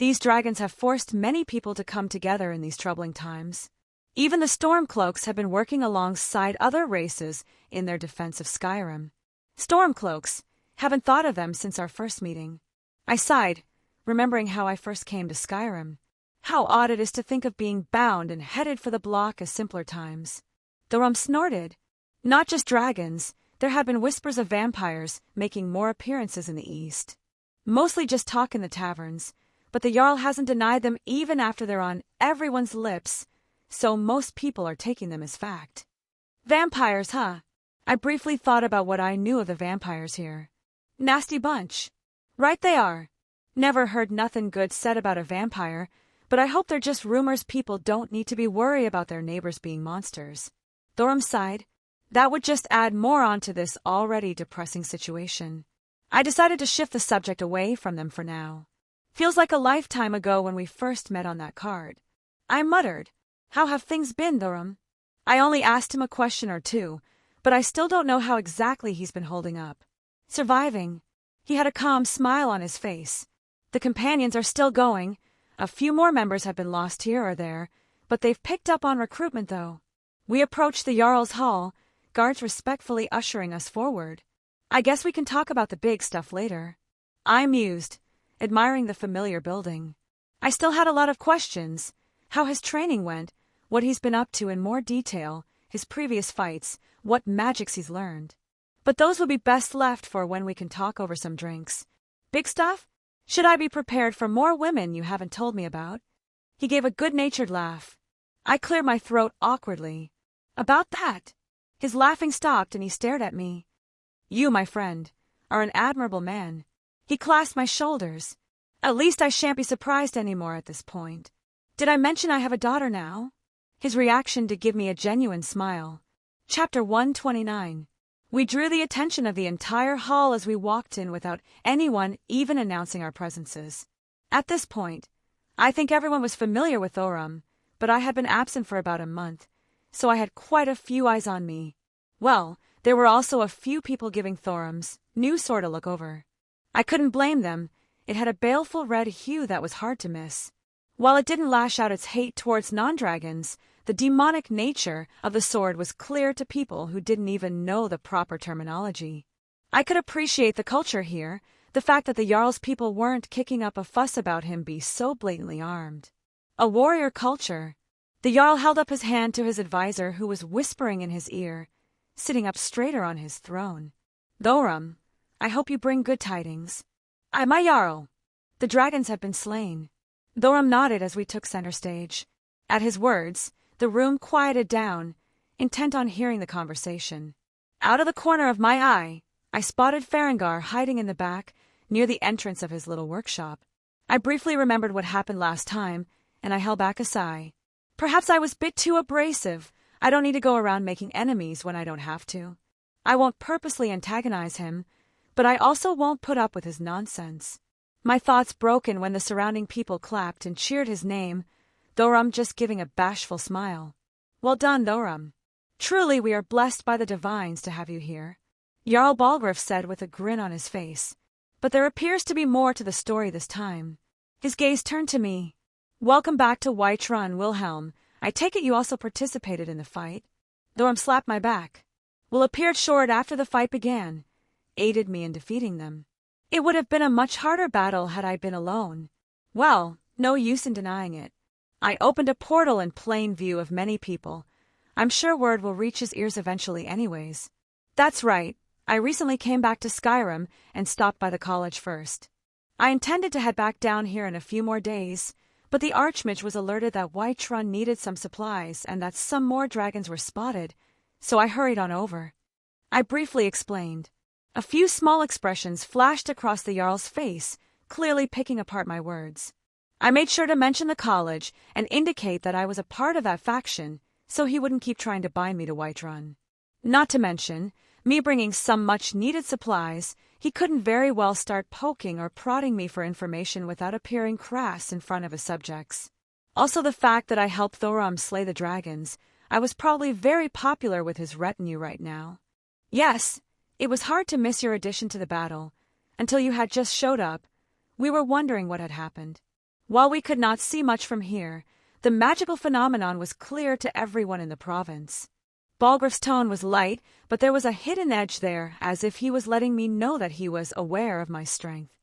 Speaker 1: These dragons have forced many people to come together in these troubling times. Even the Stormcloaks have been working alongside other races in their defense of Skyrim. Stormcloaks, haven't thought of them since our first meeting. I sighed, remembering how I first came to Skyrim. How odd it is to think of being bound and headed for the block as simpler times. Thorum snorted. Not just dragons, there had been whispers of vampires making more appearances in the east. Mostly just talk in the taverns, but the Jarl hasn't denied them even after they're on everyone's lips, so most people are taking them as fact. Vampires, huh? I briefly thought about what I knew of the vampires here. Nasty bunch. Right they are. Never heard nothing good said about a vampire, but I hope they're just rumors. People don't need to be worried about their neighbors being monsters. Thorum sighed. That would just add more onto this already depressing situation. I decided to shift the subject away from them for now. Feels like a lifetime ago when we first met on that card. I muttered, How have things been, Thorum? I only asked him a question or two, but I still don't know how exactly he's been holding up. Surviving. He had a calm smile on his face. The companions are still going. A few more members have been lost here or there, but they've picked up on recruitment though. We approached the Jarl's Hall, guards respectfully ushering us forward. I guess we can talk about the big stuff later. I mused, admiring the familiar building. I still had a lot of questions. How his training went, what he's been up to in more detail, his previous fights, what magics he's learned. But those would be best left for when we can talk over some drinks. Big stuff? Should I be prepared for more women you haven't told me about? He gave a good-natured laugh. I cleared my throat awkwardly. About that? His laughing stopped and he stared at me. You, my friend, are an admirable man. He clasped my shoulders. At least I shan't be surprised anymore at this point. Did I mention I have a daughter now? His reaction did give me a genuine smile. Chapter 129. We drew the attention of the entire hall as we walked in without anyone even announcing our presences. At this point, I think everyone was familiar with Thorum, but I had been absent for about a month, so I had quite a few eyes on me. Well, there were also a few people giving Thorum's new sword a look over. I couldn't blame them. It had a baleful red hue that was hard to miss. While it didn't lash out its hate towards non-dragons, the demonic nature of the sword was clear to people who didn't even know the proper terminology. I could appreciate the culture here, the fact that the Jarl's people weren't kicking up a fuss about him be so blatantly armed. A warrior culture. The Jarl held up his hand to his advisor who was whispering in his ear, sitting up straighter on his throne. Thorum, I hope you bring good tidings. My Jarl. The dragons have been slain. Thorum nodded as we took center stage. At his words, the room quieted down, intent on hearing the conversation. Out of the corner of my eye, I spotted Farengar hiding in the back, near the entrance of his little workshop. I briefly remembered what happened last time, and I held back a sigh. Perhaps I was a bit too abrasive. I don't need to go around making enemies when I don't have to. I won't purposely antagonize him, but I also won't put up with his nonsense. My thoughts broken when the surrounding people clapped and cheered his name, Thorum just giving a bashful smile. Well done, Thorum. Truly we are blessed by the divines to have you here, Jarl Balgruuf said with a grin on his face. But there appears to be more to the story this time. His gaze turned to me. Welcome back to Whiterun, Wilhelm. I take it you also participated in the fight? Thorum slapped my back. Will appeared short after the fight began, aided me in defeating them. It would have been a much harder battle had I been alone. Well, no use in denying it. I opened a portal in plain view of many people. I'm sure word will reach his ears eventually anyways. That's right. I recently came back to Skyrim and stopped by the college first. I intended to head back down here in a few more days, but the Archmage was alerted that Whiterun needed some supplies and that some more dragons were spotted, so I hurried on over. I briefly explained. A few small expressions flashed across the Jarl's face, clearly picking apart my words. I made sure to mention the college and indicate that I was a part of that faction so he wouldn't keep trying to bind me to Whiterun. Not to mention, me bringing some much-needed supplies, he couldn't very well start poking or prodding me for information without appearing crass in front of his subjects. Also the fact that I helped Thoram slay the dragons, I was probably very popular with his retinue right now. Yes, it was hard to miss your addition to the battle. Until you had just showed up, we were wondering what had happened. While we could not see much from here, the magical phenomenon was clear to everyone in the province. Balgruuf's tone was light, but there was a hidden edge there, as if he was letting me know that he was aware of my strength.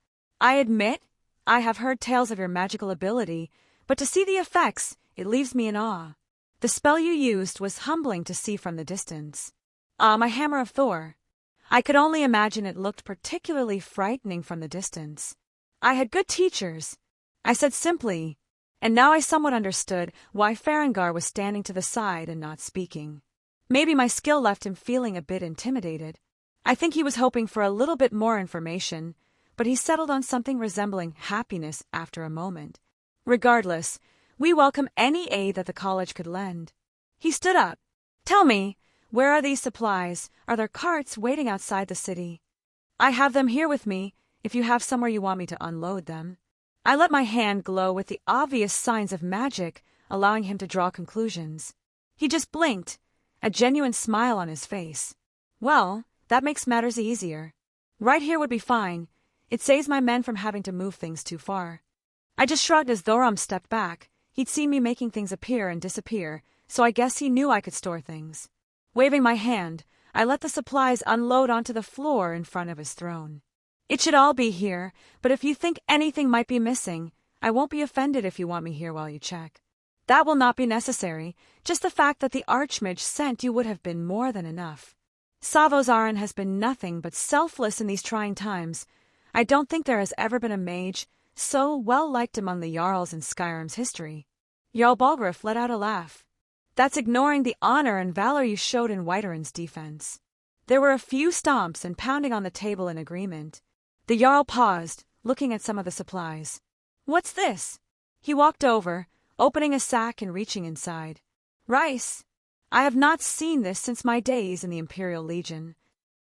Speaker 1: I admit, I have heard tales of your magical ability, but to see the effects, it leaves me in awe. The spell you used was humbling to see from the distance. My Hammer of Thor. I could only imagine it looked particularly frightening from the distance. I had good teachers, I said simply, and now I somewhat understood why Farengar was standing to the side and not speaking. Maybe my skill left him feeling a bit intimidated. I think he was hoping for a little bit more information, but he settled on something resembling happiness after a moment. Regardless, we welcome any aid that the college could lend. He stood up. Tell me, where are these supplies? Are there carts waiting outside the city? I have them here with me, if you have somewhere you want me to unload them. I let my hand glow with the obvious signs of magic, allowing him to draw conclusions. He just blinked, a genuine smile on his face. Well, that makes matters easier. Right here would be fine. It saves my men from having to move things too far. I just shrugged as Thoram stepped back. He'd seen me making things appear and disappear, so I guess he knew I could store things. Waving my hand, I let the supplies unload onto the floor in front of his throne. It should all be here, but if you think anything might be missing, I won't be offended if you want me here while you check. That will not be necessary. Just the fact that the Archmage sent you would have been more than enough. Savos Aran has been nothing but selfless in these trying times. I don't think there has ever been a mage so well-liked among the Jarls in Skyrim's history. Jarl Balgruuf let out a laugh. That's ignoring the honor and valor you showed in Whiterun's defense. There were a few stomps and pounding on the table in agreement. The Jarl paused, looking at some of the supplies. What's this? He walked over, opening a sack and reaching inside. Rice. I have not seen this since my days in the Imperial Legion.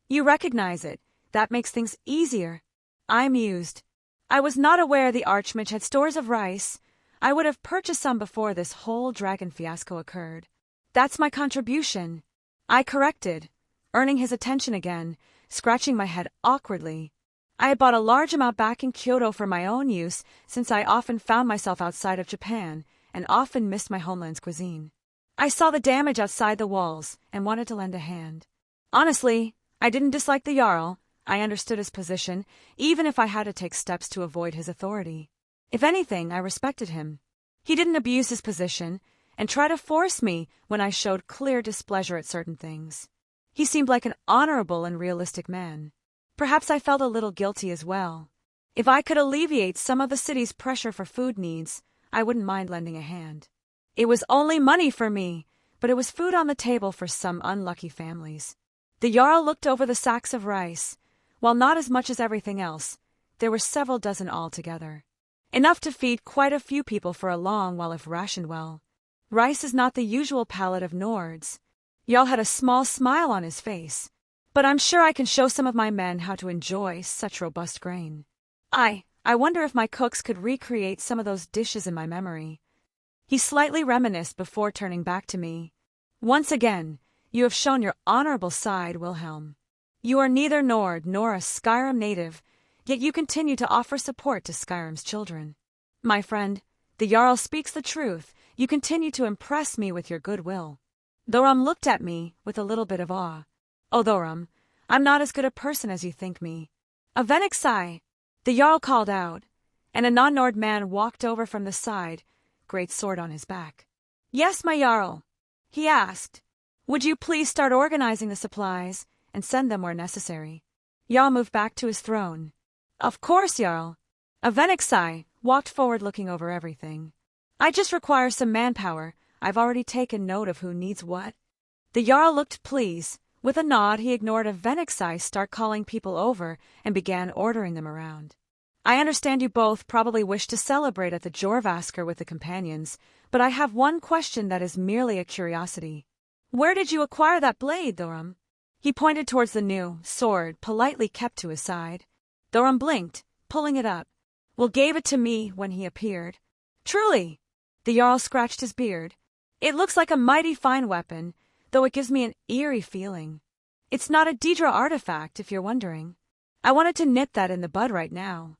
Speaker 1: You recognize it. That makes things easier. I mused. I was not aware the Archmage had stores of rice. I would have purchased some before this whole dragon fiasco occurred. That's my contribution. I corrected, earning his attention again, scratching my head awkwardly. I had bought a large amount back in Kyoto for my own use, since I often found myself outside of Japan and often missed my homeland's cuisine. I saw the damage outside the walls and wanted to lend a hand. Honestly, I didn't dislike the Jarl. I understood his position, even if I had to take steps to avoid his authority. If anything, I respected him. He didn't abuse his position and try to force me when I showed clear displeasure at certain things. He seemed like an honorable and realistic man. Perhaps I felt a little guilty as well. If I could alleviate some of the city's pressure for food needs, I wouldn't mind lending a hand. It was only money for me, but it was food on the table for some unlucky families. The Jarl looked over the sacks of rice. While not as much as everything else, there were several dozen altogether. Enough to feed quite a few people for a long while if rationed well. Rice is not the usual palate of Nords. Jarl had a small smile on his face. But I'm sure I can show some of my men how to enjoy such robust grain. I wonder if my cooks could recreate some of those dishes in my memory. He slightly reminisced before turning back to me. Once again, you have shown your honorable side, Wilhelm. You are neither Nord nor a Skyrim native, yet you continue to offer support to Skyrim's children. My friend, the Jarl speaks the truth. You continue to impress me with your goodwill. Thoram looked at me with a little bit of awe. Oh, Thoram, I'm not as good a person as you think me. A Venixai, the Jarl called out, and a non-Nord man walked over from the side, great sword on his back. Yes, my Jarl, he asked. Would you please start organizing the supplies and send them where necessary? Jarl moved back to his throne. Of course, Jarl. A Venixai walked forward looking over everything. I just require some manpower. I've already taken note of who needs what. The Jarl looked pleased. With a nod, he ignored a Venixai start calling people over and began ordering them around. I understand you both probably wish to celebrate at the Jorvasker with the companions, but I have one question that is merely a curiosity. Where did you acquire that blade, Thorum? He pointed towards the new sword politely kept to his side. Thorum blinked, pulling it up. Will gave it to me when he appeared. Truly! The Jarl scratched his beard. It looks like a mighty fine weapon, though it gives me an eerie feeling. It's not a Daedra artifact, if you're wondering. I wanted to nip that in the bud right now.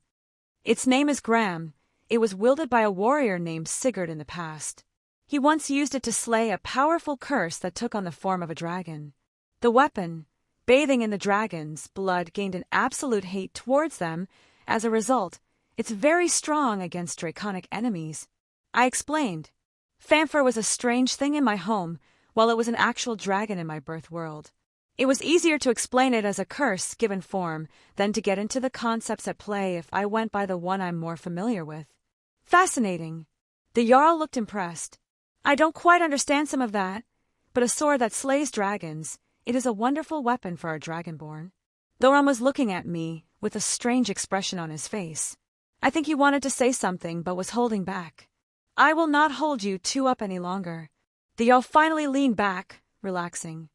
Speaker 1: Its name is Graham. It was wielded by a warrior named Sigurd in the past. He once used it to slay a powerful curse that took on the form of a dragon. The weapon, bathing in the dragon's blood, gained an absolute hate towards them. As a result, it's very strong against draconic enemies. I explained. Fanfare was a strange thing in my home, while it was an actual dragon in my birth world. It was easier to explain it as a curse given form than to get into the concepts at play if I went by the one I'm more familiar with. Fascinating. The Jarl looked impressed. I don't quite understand some of that, but a sword that slays dragons, it is a wonderful weapon for our dragonborn. Thorum was looking at me with a strange expression on his face. I think he wanted to say something but was holding back. I will not hold you two up any longer. The Jarl finally leaned back, relaxing.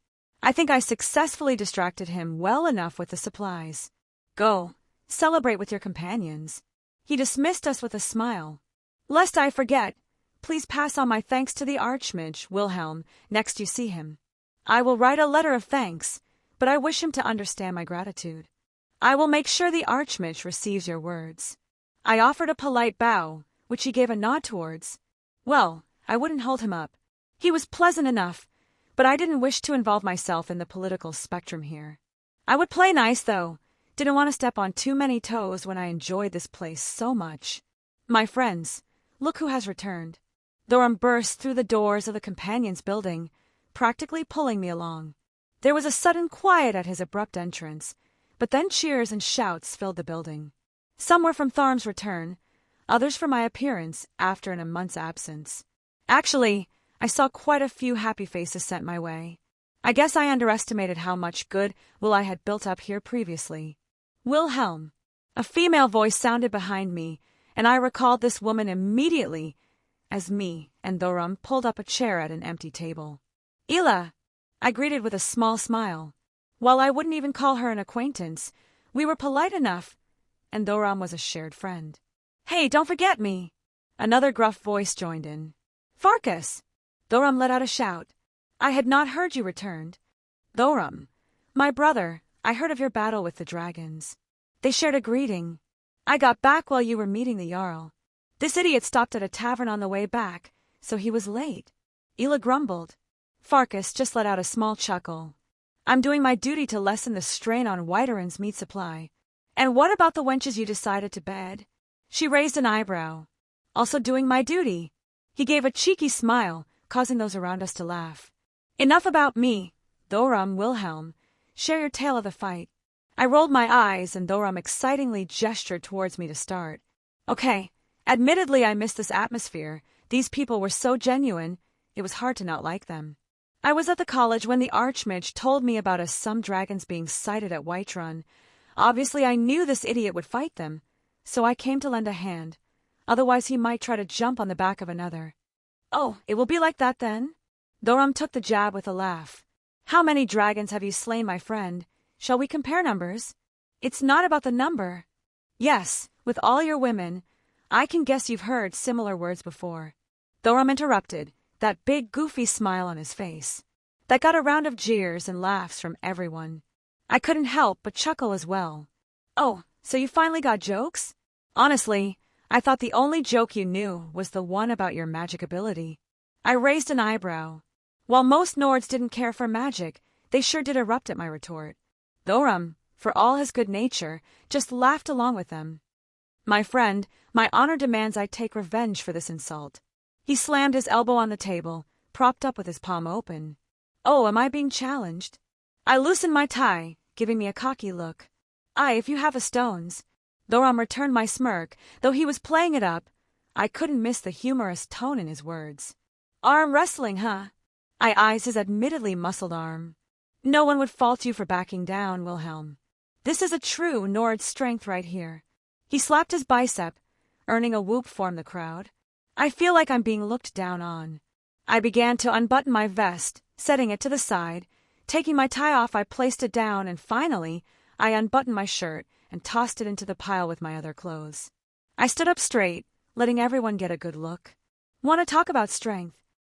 Speaker 1: I think I successfully distracted him well enough with the supplies. Go, celebrate with your companions. He dismissed us with a smile. Lest I forget, please pass on my thanks to the Archmage, Wilhelm, next you see him. I will write a letter of thanks, but I wish him to understand my gratitude. I will make sure the Archmage receives your words. I offered a polite bow, which he gave a nod towards. Well, I wouldn't hold him up. He was pleasant enough, but I didn't wish to involve myself in the political spectrum here. I would play nice, though. Didn't want to step on too many toes when I enjoyed this place so much. My friends, look who has returned. Thorum burst through the doors of the companions' building, practically pulling me along. There was a sudden quiet at his abrupt entrance, but then cheers and shouts filled the building. Some were from Tharm's return, others for my appearance after a month's absence. Actually, I saw quite a few happy faces sent my way. I guess I underestimated how much goodwill I had built up here previously. Wilhelm. A female voice sounded behind me, and I recalled this woman immediately as me and Thorum pulled up a chair at an empty table. Ila, I greeted with a small smile. While I wouldn't even call her an acquaintance, we were polite enough, and Thorum was a shared friend. Hey, don't forget me! Another gruff voice joined in. Farkas! Thorum let out a shout. I had not heard you returned. Thorum, my brother, I heard of your battle with the dragons. They shared a greeting. I got back while you were meeting the Jarl. This idiot stopped at a tavern on the way back, so he was late. Ila grumbled. Farkas just let out a small chuckle. I'm doing my duty to lessen the strain on Whiterun's meat supply. And what about the wenches you decided to bed? She raised an eyebrow. Also doing my duty. He gave a cheeky smile, causing those around us to laugh. Enough about me. Thorum, Wilhelm, share your tale of the fight. I rolled my eyes and Thorum excitingly gestured towards me to start. Okay, admittedly I missed this atmosphere. These people were so genuine, it was hard to not like them. I was at the college when the Archmage told me about some dragons being sighted at Whiterun. Obviously I knew this idiot would fight them, so I came to lend a hand. Otherwise he might try to jump on the back of another. Oh, it will be like that then? Thorum took the jab with a laugh. How many dragons have you slain, my friend? Shall we compare numbers? It's not about the number. Yes, with all your women, I can guess you've heard similar words before. Thorum interrupted, that big goofy smile on his face. That got a round of jeers and laughs from everyone. I couldn't help but chuckle as well. Oh, so you finally got jokes? Honestly, I thought the only joke you knew was the one about your magic ability. I raised an eyebrow. While most Nords didn't care for magic, they sure did erupt at my retort. Thorum, for all his good nature, just laughed along with them. My friend, my honor demands I take revenge for this insult. He slammed his elbow on the table, propped up with his palm open. Oh, am I being challenged? I loosened my tie, giving me a cocky look. Aye, if you have a stones. Thorum returned my smirk, though he was playing it up. I couldn't miss the humorous tone in his words. Arm wrestling, huh? I eyed his admittedly muscled arm. No one would fault you for backing down, Wilhelm. This is a true Nord strength right here. He slapped his bicep, earning a whoop from the crowd. I feel like I'm being looked down on. I began to unbutton my vest, setting it to the side. Taking my tie off, I placed it down, and finally, I unbuttoned my shirt and tossed it into the pile with my other clothes. I stood up straight, letting everyone get a good look. Want to talk about strength?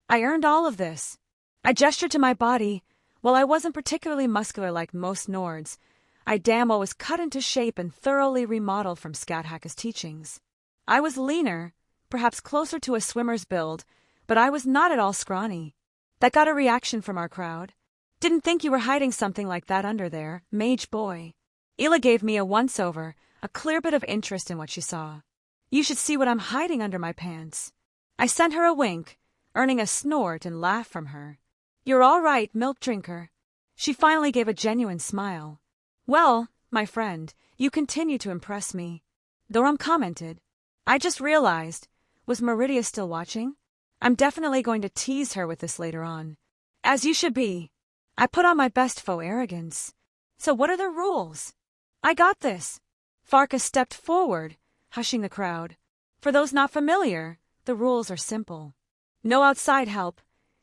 Speaker 1: I earned all of this. I gestured to my body. While I wasn't particularly muscular like most Nords, I damn well was cut into shape and thoroughly remodeled from Skathaka's teachings. I was leaner, perhaps closer to a swimmer's build, but I was not at all scrawny. That got a reaction from our crowd. Didn't think you were hiding something like that under there, mage boy. Ela gave me a once-over, a clear bit of interest in what she saw. You should see what I'm hiding under my pants. I sent her a wink, earning a snort and laugh from her. You're all right, milk drinker. She finally gave a genuine smile. Well, my friend, you continue to impress me. Thoram commented. I just realized, was Meridia still watching? I'm definitely going to tease her with this later on. As you should be. I put on my best faux arrogance. So what are the rules? I got this. Farkas stepped forward, hushing the crowd. For those not familiar, the rules are simple. No outside help,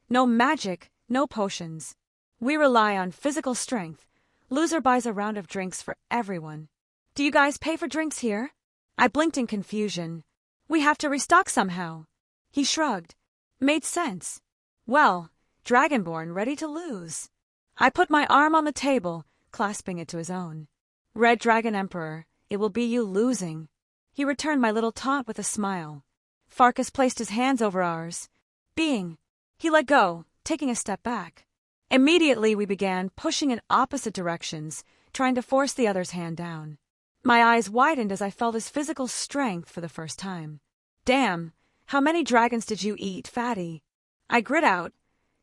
Speaker 1: no magic, no potions. We rely on physical strength. Loser buys a round of drinks for everyone. Do you guys pay for drinks here? I blinked in confusion. We have to restock somehow. He shrugged. Made sense. Well, Dragonborn ready to lose. I put my arm on the table, clasping it to his own. Red Dragon Emperor, it will be you losing. He returned my little taunt with a smile. Farkas placed his hands over ours. He let go, taking a step back. Immediately we began pushing in opposite directions, trying to force the other's hand down. My eyes widened as I felt his physical strength for the first time. Damn, how many dragons did you eat, fatty? I grit out,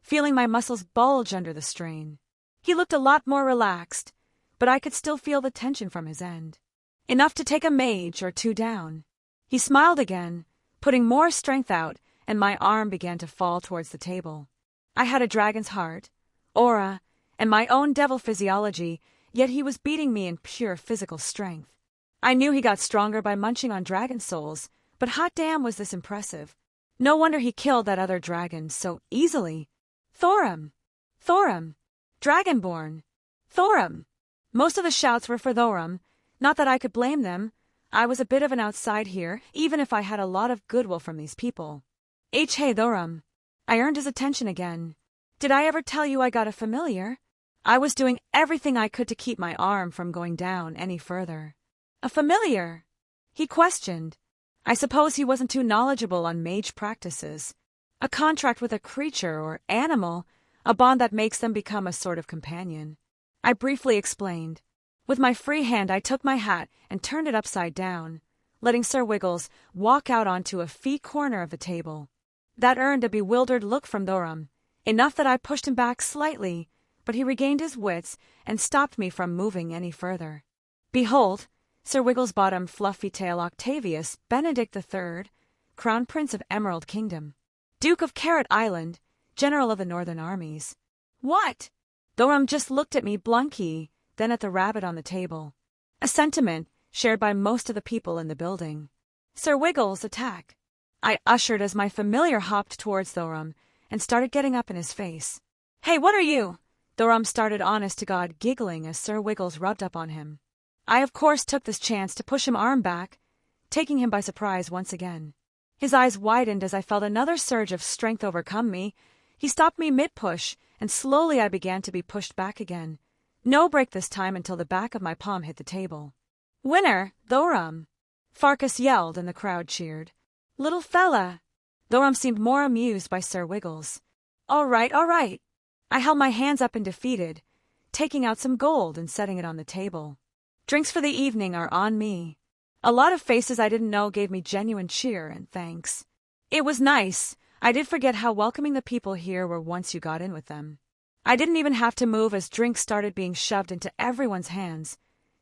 Speaker 1: feeling my muscles bulge under the strain. He looked a lot more relaxed, but I could still feel the tension from his end. Enough to take a mage or two down. He smiled again, putting more strength out, and my arm began to fall towards the table. I had a dragon's heart, aura, and my own devil physiology, yet he was beating me in pure physical strength. I knew he got stronger by munching on dragon souls, but hot damn was this impressive. No wonder he killed that other dragon so easily. Thoram! Thoram! Dragonborn! Thoram! Most of the shouts were for Thoram. Not that I could blame them. I was a bit of an outside here, even if I had a lot of goodwill from these people. Hey Thoram. I earned his attention again. Did I ever tell you I got a familiar? I was doing everything I could to keep my arm from going down any further. A familiar? He questioned. I suppose he wasn't too knowledgeable on mage practices. A contract with a creature or animal, a bond that makes them become a sort of companion. I briefly explained. With my free hand I took my hat and turned it upside down, letting Sir Wiggles walk out onto a fee corner of the table. That earned a bewildered look from Thoram, enough that I pushed him back slightly, but he regained his wits and stopped me from moving any further. Behold, Sir Wigglesbottom Fluffytail Octavius Benedict III, Crown Prince of Emerald Kingdom, Duke of Carrot Island, General of the Northern Armies. What? Thoram just looked at me blankly, then at the rabbit on the table. A sentiment shared by most of the people in the building. Sir Wiggles, attack. I ushered as my familiar hopped towards Thoram and started getting up in his face. Hey, what are you? Thoram started honest-to-God giggling as Sir Wiggles rubbed up on him. I of course took this chance to push him arm back, taking him by surprise once again. His eyes widened as I felt another surge of strength overcome me. He stopped me mid-push, and slowly I began to be pushed back again. No break this time until the back of my palm hit the table. Winner, Thoram! Farkas yelled and the crowd cheered. Little fella! Thoram seemed more amused by Sir Wiggles. All right, all right. I held my hands up and defeated, taking out some gold and setting it on the table. Drinks for the evening are on me. A lot of faces I didn't know gave me genuine cheer and thanks. It was nice. I did forget how welcoming the people here were once you got in with them. I didn't even have to move as drinks started being shoved into everyone's hands,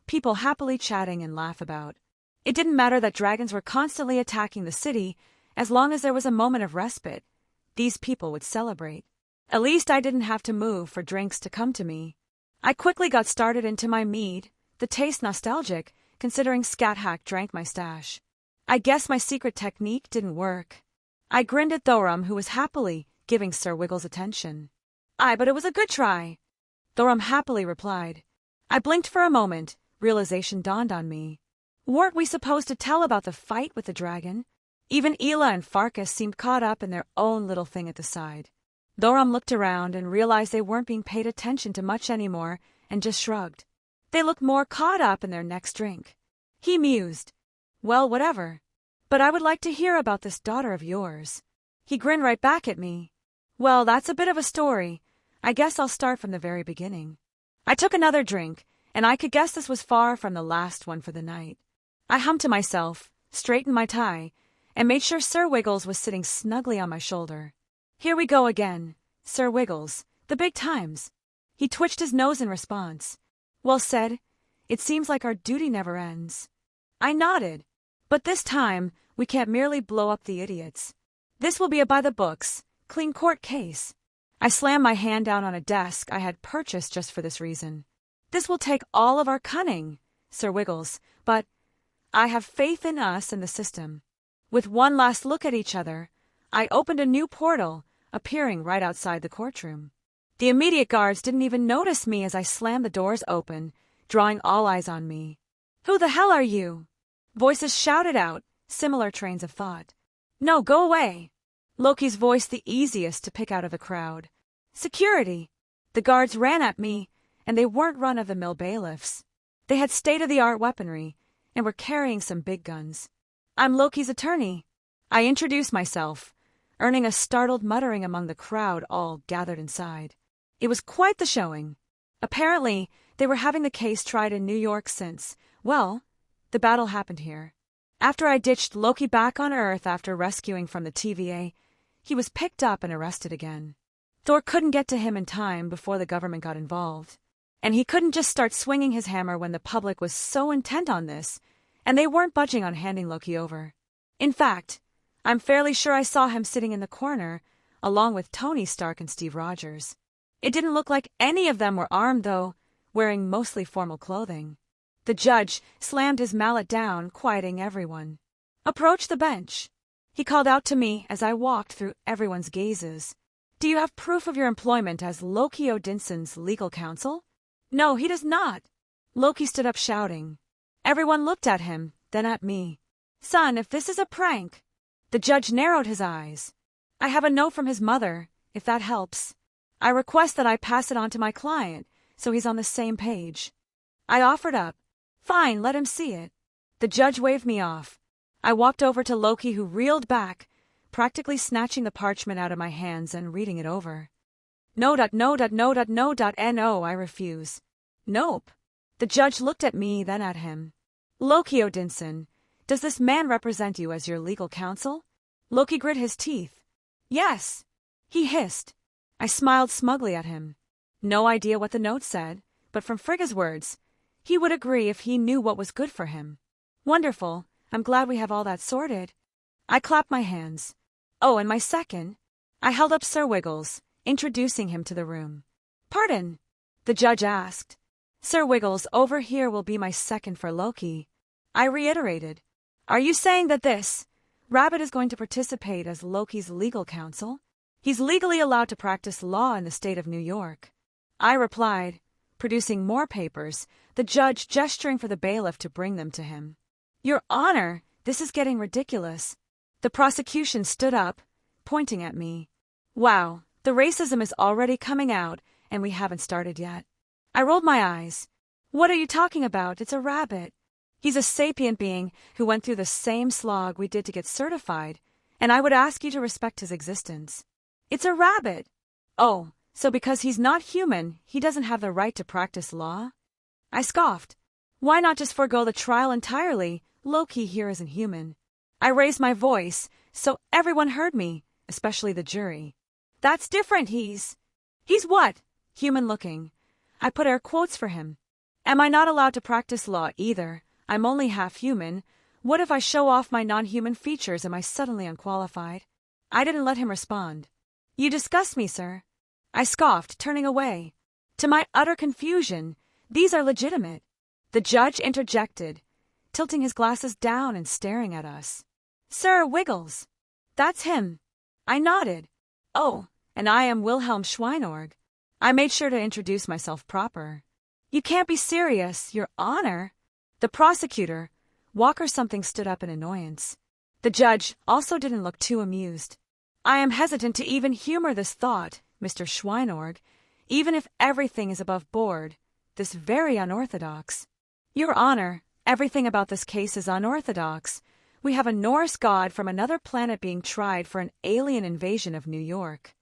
Speaker 1: people happily chatting and laugh about. It didn't matter that dragons were constantly attacking the city, as long as there was a moment of respite. These people would celebrate. At least I didn't have to move for drinks to come to me. I quickly got started into my mead, the taste nostalgic, considering Scat Hack drank my stash. I guess my secret technique didn't work. I grinned at Thorum, who was happily giving Sir Wiggles attention. "Aye, but it was a good try," Thorum happily replied. I blinked for a moment. Realization dawned on me. Weren't we supposed to tell about the fight with the dragon? Even Ela and Farkas seemed caught up in their own little thing at the side. Thorum looked around and realized they weren't being paid attention to much anymore and just shrugged. They looked more caught up in their next drink. He mused. "Well, whatever. But I would like to hear about this daughter of yours." He grinned right back at me. "Well, that's a bit of a story. I guess I'll start from the very beginning." I took another drink, and I could guess this was far from the last one for the night. I hummed to myself, straightened my tie, and made sure Sir Wiggles was sitting snugly on my shoulder. Here we go again. Sir Wiggles, the big times. He twitched his nose in response. "Well said. It seems like our duty never ends." I nodded. "But this time, we can't merely blow up the idiots. This will be a by-the-books, clean court case." I slammed my hand down on a desk I had purchased just for this reason. "This will take all of our cunning, Sir Wiggles, but I have faith in us and the system." With one last look at each other, I opened a new portal, appearing right outside the courtroom. The immediate guards didn't even notice me as I slammed the doors open, drawing all eyes on me. "Who the hell are you?" Voices shouted out, similar trains of thought. "No, go away." Loki's voice the easiest to pick out of the crowd. "Security." The guards ran at me, and they weren't run-of-the-mill bailiffs. They had state-of-the-art weaponry, and were carrying some big guns. "I'm Loki's attorney." I introduced myself, earning a startled muttering among the crowd all gathered inside. It was quite the showing. Apparently, they were having the case tried in New York since, well, the battle happened here. After I ditched Loki back on Earth after rescuing from the TVA, he was picked up and arrested again. Thor couldn't get to him in time before the government got involved. And he couldn't just start swinging his hammer when the public was so intent on this, and they weren't budging on handing Loki over. In fact, I'm fairly sure I saw him sitting in the corner, along with Tony Stark and Steve Rogers. It didn't look like any of them were armed, though, wearing mostly formal clothing. The judge slammed his mallet down, quieting everyone. "Approach the bench." He called out to me as I walked through everyone's gazes. "Do you have proof of your employment as Loki Odinson's legal counsel?" "No, he does not." Loki stood up shouting. Everyone looked at him, then at me. "Son, if this is a prank..." The judge narrowed his eyes. "I have a note from his mother, if that helps. I request that I pass it on to my client, so he's on the same page." I offered up. "Fine, let him see it." The judge waved me off. I walked over to Loki, who reeled back, practically snatching the parchment out of my hands and reading it over. No, I refuse." "Nope." The judge looked at me, then at him. "Loki Odinson, does this man represent you as your legal counsel?" Loki grit his teeth. "Yes." He hissed. I smiled smugly at him. No idea what the note said, but from Frigga's words, he would agree if he knew what was good for him. "Wonderful. I'm glad we have all that sorted." I clapped my hands. "Oh, and my second?" I held up Sir Wiggles, introducing him to the room. "Pardon?" the judge asked. "Sir Wiggles, over here will be my second for Loki." I reiterated. "Are you saying that this rabbit is going to participate as Loki's legal counsel? He's legally allowed to practice law in the state of New York." I replied, producing more papers, the judge gesturing for the bailiff to bring them to him. "Your Honor, this is getting ridiculous." The prosecution stood up, pointing at me. "Wow, the racism is already coming out, and we haven't started yet." I rolled my eyes. "What are you talking about? It's a rabbit. He's a sapient being who went through the same slog we did to get certified, and I would ask you to respect his existence." "It's a rabbit." "Oh, so because he's not human, he doesn't have the right to practice law?" I scoffed. "Why not just forego the trial entirely? Loki here isn't human." I raised my voice, so everyone heard me, especially the jury. "That's different, he's what? Human-looking." I put air quotes for him. "Am I not allowed to practice law either? I'm only half human. What if I show off my non-human features? Am I suddenly unqualified?" I didn't let him respond. "You disgust me, sir." I scoffed, turning away. To my utter confusion, these are legitimate. The judge interjected. tilting his glasses down and staring at us. "Sir Wiggles." "That's him." I nodded. "Oh, and I am Wilhelm Schweinorg." I made sure to introduce myself proper. "You can't be serious, Your Honor." The prosecutor, Walker something, stood up in annoyance. The judge also didn't look too amused. "I am hesitant to even humor this thought, Mr. Schweinorg, even if everything is above board, this very unorthodox." "Your Honor, everything about this case is unorthodox. We have a Norse god from another planet being tried for an alien invasion of New York,"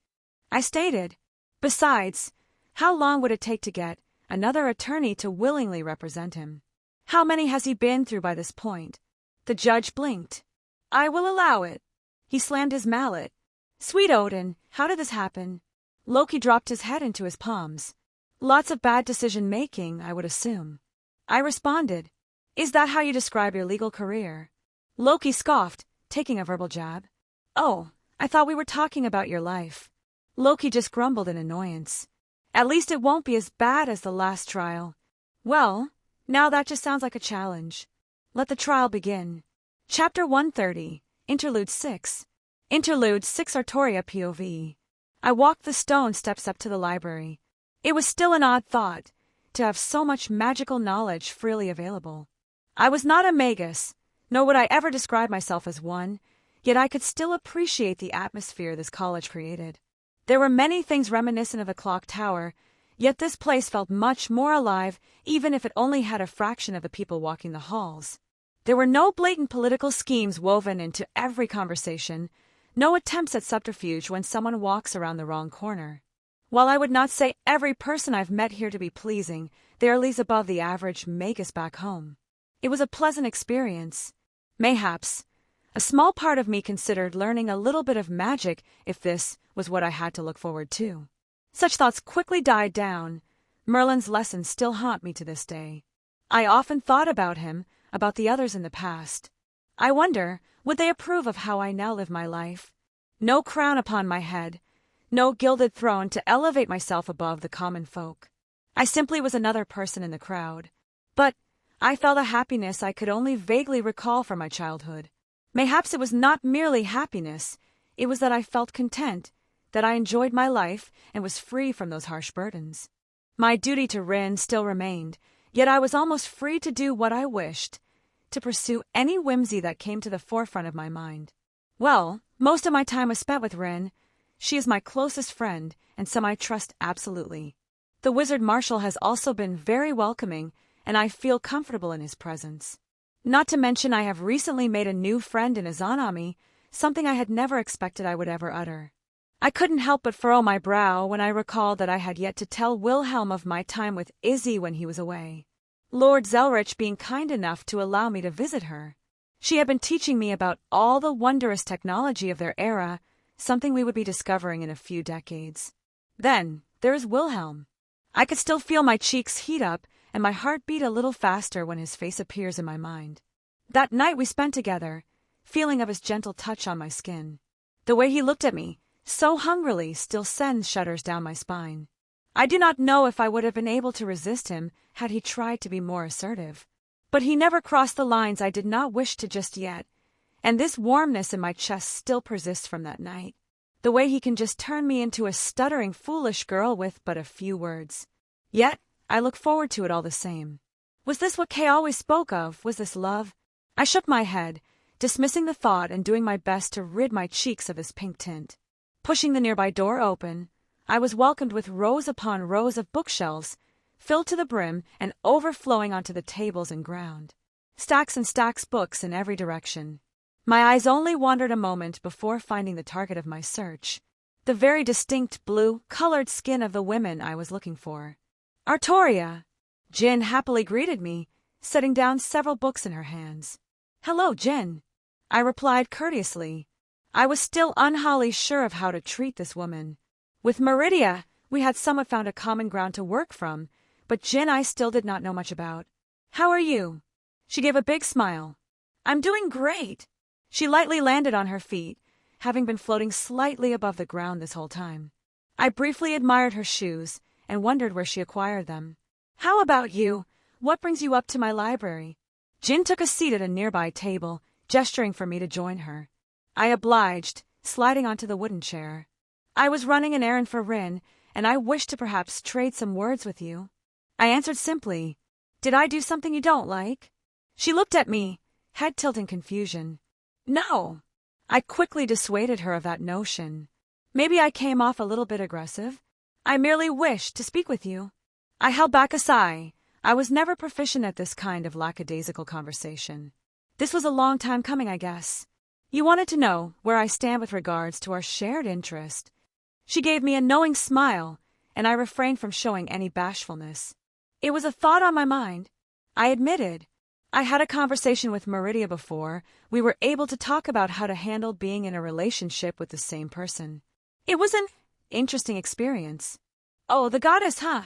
Speaker 1: I stated. "Besides, how long would it take to get another attorney to willingly represent him? How many has he been through by this point?" The judge blinked. "I will allow it." He slammed his mallet. "Sweet Odin, how did this happen?" Loki dropped his head into his palms. "Lots of bad decision-making, I would assume." I responded. "Is that how you describe your legal career?" Loki scoffed, taking a verbal jab. "Oh, I thought we were talking about your life." Loki just grumbled in annoyance. "At least it won't be as bad as the last trial." "Well, now that just sounds like a challenge. Let the trial begin." Chapter 130, Interlude 6. Interlude 6, Artoria POV. I walked the stone steps up to the library. It was still an odd thought, to have so much magical knowledge freely available. I was not a magus, nor would I ever describe myself as one, yet I could still appreciate the atmosphere this college created. There were many things reminiscent of a clock tower, yet this place felt much more alive, even if it only had a fraction of the people walking the halls. There were no blatant political schemes woven into every conversation, no attempts at subterfuge when someone walks around the wrong corner. While I would not say every person I've met here to be pleasing, they are at least above the average magus back home. It was a pleasant experience. Mayhaps a small part of me considered learning a little bit of magic if this was what I had to look forward to. Such thoughts quickly died down. Merlin's lessons still haunt me to this day. I often thought about him, about the others in the past. I wonder, would they approve of how I now live my life? No crown upon my head, no gilded throne to elevate myself above the common folk. I simply was another person in the crowd. But I felt a happiness I could only vaguely recall from my childhood. Mayhaps it was not merely happiness, it was that I felt content, that I enjoyed my life and was free from those harsh burdens. My duty to Rin still remained, yet I was almost free to do what I wished, to pursue any whimsy that came to the forefront of my mind. Well, most of my time was spent with Rin. She is my closest friend, and some I trust absolutely. The Wizard Marshal has also been very welcoming, and I feel comfortable in his presence. Not to mention I have recently made a new friend in Izanami, something I had never expected I would ever utter. I couldn't help but furrow my brow when I recalled that I had yet to tell Wilhelm of my time with Izzy when he was away. Lord Zelretch being kind enough to allow me to visit her. She had been teaching me about all the wondrous technology of their era, something we would be discovering in a few decades. Then there is Wilhelm. I could still feel my cheeks heat up and my heart beat a little faster when his face appears in my mind. That night we spent together, feeling of his gentle touch on my skin. The way he looked at me, so hungrily, still sends shudders down my spine. I do not know if I would have been able to resist him had he tried to be more assertive. But he never crossed the lines I did not wish to just yet, and this warmness in my chest still persists from that night. The way he can just turn me into a stuttering, foolish girl with but a few words. Yet, I look forward to it all the same. Was this what Kay always spoke of? Was this love? I shook my head, dismissing the thought and doing my best to rid my cheeks of this pink tint. Pushing the nearby door open, I was welcomed with rows upon rows of bookshelves, filled to the brim and overflowing onto the tables and ground. Stacks and stacks books in every direction. My eyes only wandered a moment before finding the target of my search, the very distinct blue-colored skin of the women I was looking for. Artoria! Jin happily greeted me, setting down several books in her hands. Hello, Jin, I replied courteously. I was still unwholly sure of how to treat this woman. With Meridia, we had somewhat found a common ground to work from, but Jin I still did not know much about. How are you? She gave a big smile. I'm doing great. She lightly landed on her feet, having been floating slightly above the ground this whole time. I briefly admired her shoes and wondered where she acquired them. How about you? What brings you up to my library? Jin took a seat at a nearby table, gesturing for me to join her. I obliged, sliding onto the wooden chair. I was running an errand for Rin, and I wished to perhaps trade some words with you. I answered simply. Did I do something you don't like? She looked at me, head tilt in confusion. No. I quickly dissuaded her of that notion. Maybe I came off a little bit aggressive. I merely wished to speak with you. I held back a sigh. I was never proficient at this kind of lackadaisical conversation. This was a long time coming, I guess. You wanted to know where I stand with regards to our shared interest. She gave me a knowing smile, and I refrained from showing any bashfulness. It was a thought on my mind. I admitted. I had a conversation with Meridia before. We were able to talk about how to handle being in a relationship with the same person. It was an interesting experience. Oh, the goddess, huh?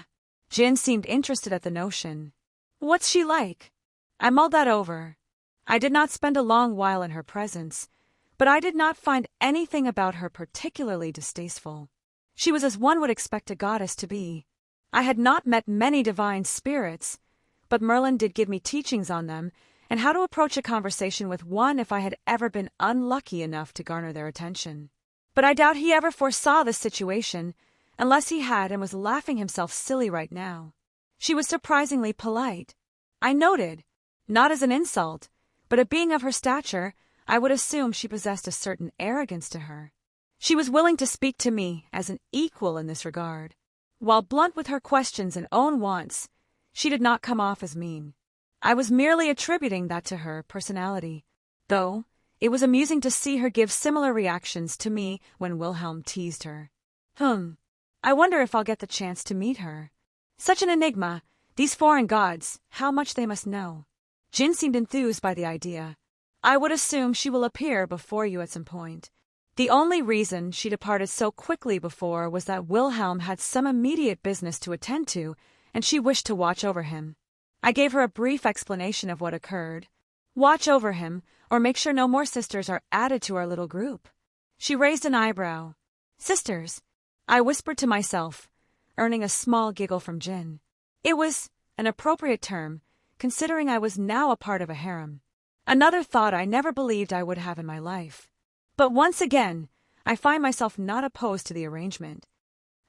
Speaker 1: Jin seemed interested at the notion. What's she like? I mulled that over. I did not spend a long while in her presence, but I did not find anything about her particularly distasteful. She was as one would expect a goddess to be. I had not met many divine spirits, but Merlin did give me teachings on them and how to approach a conversation with one if I had ever been unlucky enough to garner their attention. But I doubt he ever foresaw this situation, unless he had and was laughing himself silly right now. She was surprisingly polite. I noted, not as an insult, but a being of her stature, I would assume she possessed a certain arrogance to her. She was willing to speak to me as an equal in this regard. While blunt with her questions and own wants, she did not come off as mean. I was merely attributing that to her personality, though it was amusing to see her give similar reactions to me when Wilhelm teased her. I wonder if I'll get the chance to meet her. Such an enigma, these foreign gods, how much they must know. Jin seemed enthused by the idea. I would assume she will appear before you at some point. The only reason she departed so quickly before was that Wilhelm had some immediate business to attend to, and she wished to watch over him. I gave her a brief explanation of what occurred. Watch over him, or make sure no more sisters are added to our little group. She raised an eyebrow. Sisters, I whispered to myself, earning a small giggle from Jin. It was an appropriate term, considering I was now a part of a harem. Another thought I never believed I would have in my life. But once again, I find myself not opposed to the arrangement.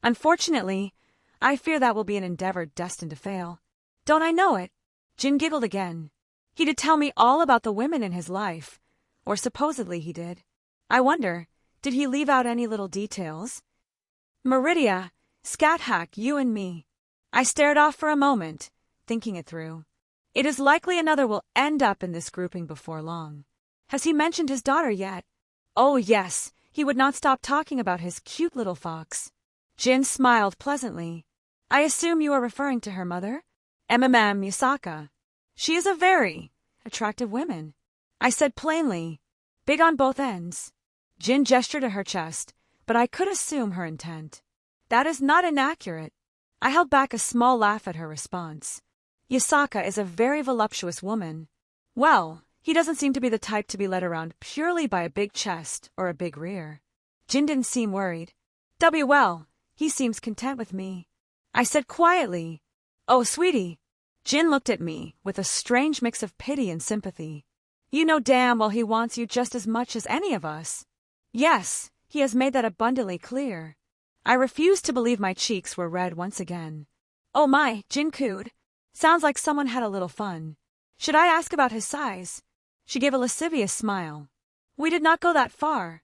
Speaker 1: Unfortunately, I fear that will be an endeavor destined to fail. Don't I know it? Jin giggled again. He did tell me all about the women in his life, or supposedly he did. I wonder, did he leave out any little details? Meridia, scat hack, you and me. I stared off for a moment, thinking it through. It is likely another will end up in this grouping before long. Has he mentioned his daughter yet? Oh yes, he would not stop talking about his cute little fox. Jin smiled pleasantly. I assume you are referring to her mother? Misaka. She is a very attractive woman. I said plainly, big on both ends. Jin gestured to her chest, but I could assume her intent. That is not inaccurate. I held back a small laugh at her response. Yasaka is a very voluptuous woman. Well, he doesn't seem to be the type to be led around purely by a big chest or a big rear. Jin didn't seem worried. Well, he seems content with me. I said quietly, Oh, sweetie. Jin looked at me with a strange mix of pity and sympathy. You know damn well he wants you just as much as any of us. Yes, he has made that abundantly clear. I refused to believe my cheeks were red once again. Oh my, Jin cooed. Sounds like someone had a little fun. Should I ask about his size? She gave a lascivious smile. We did not go that far.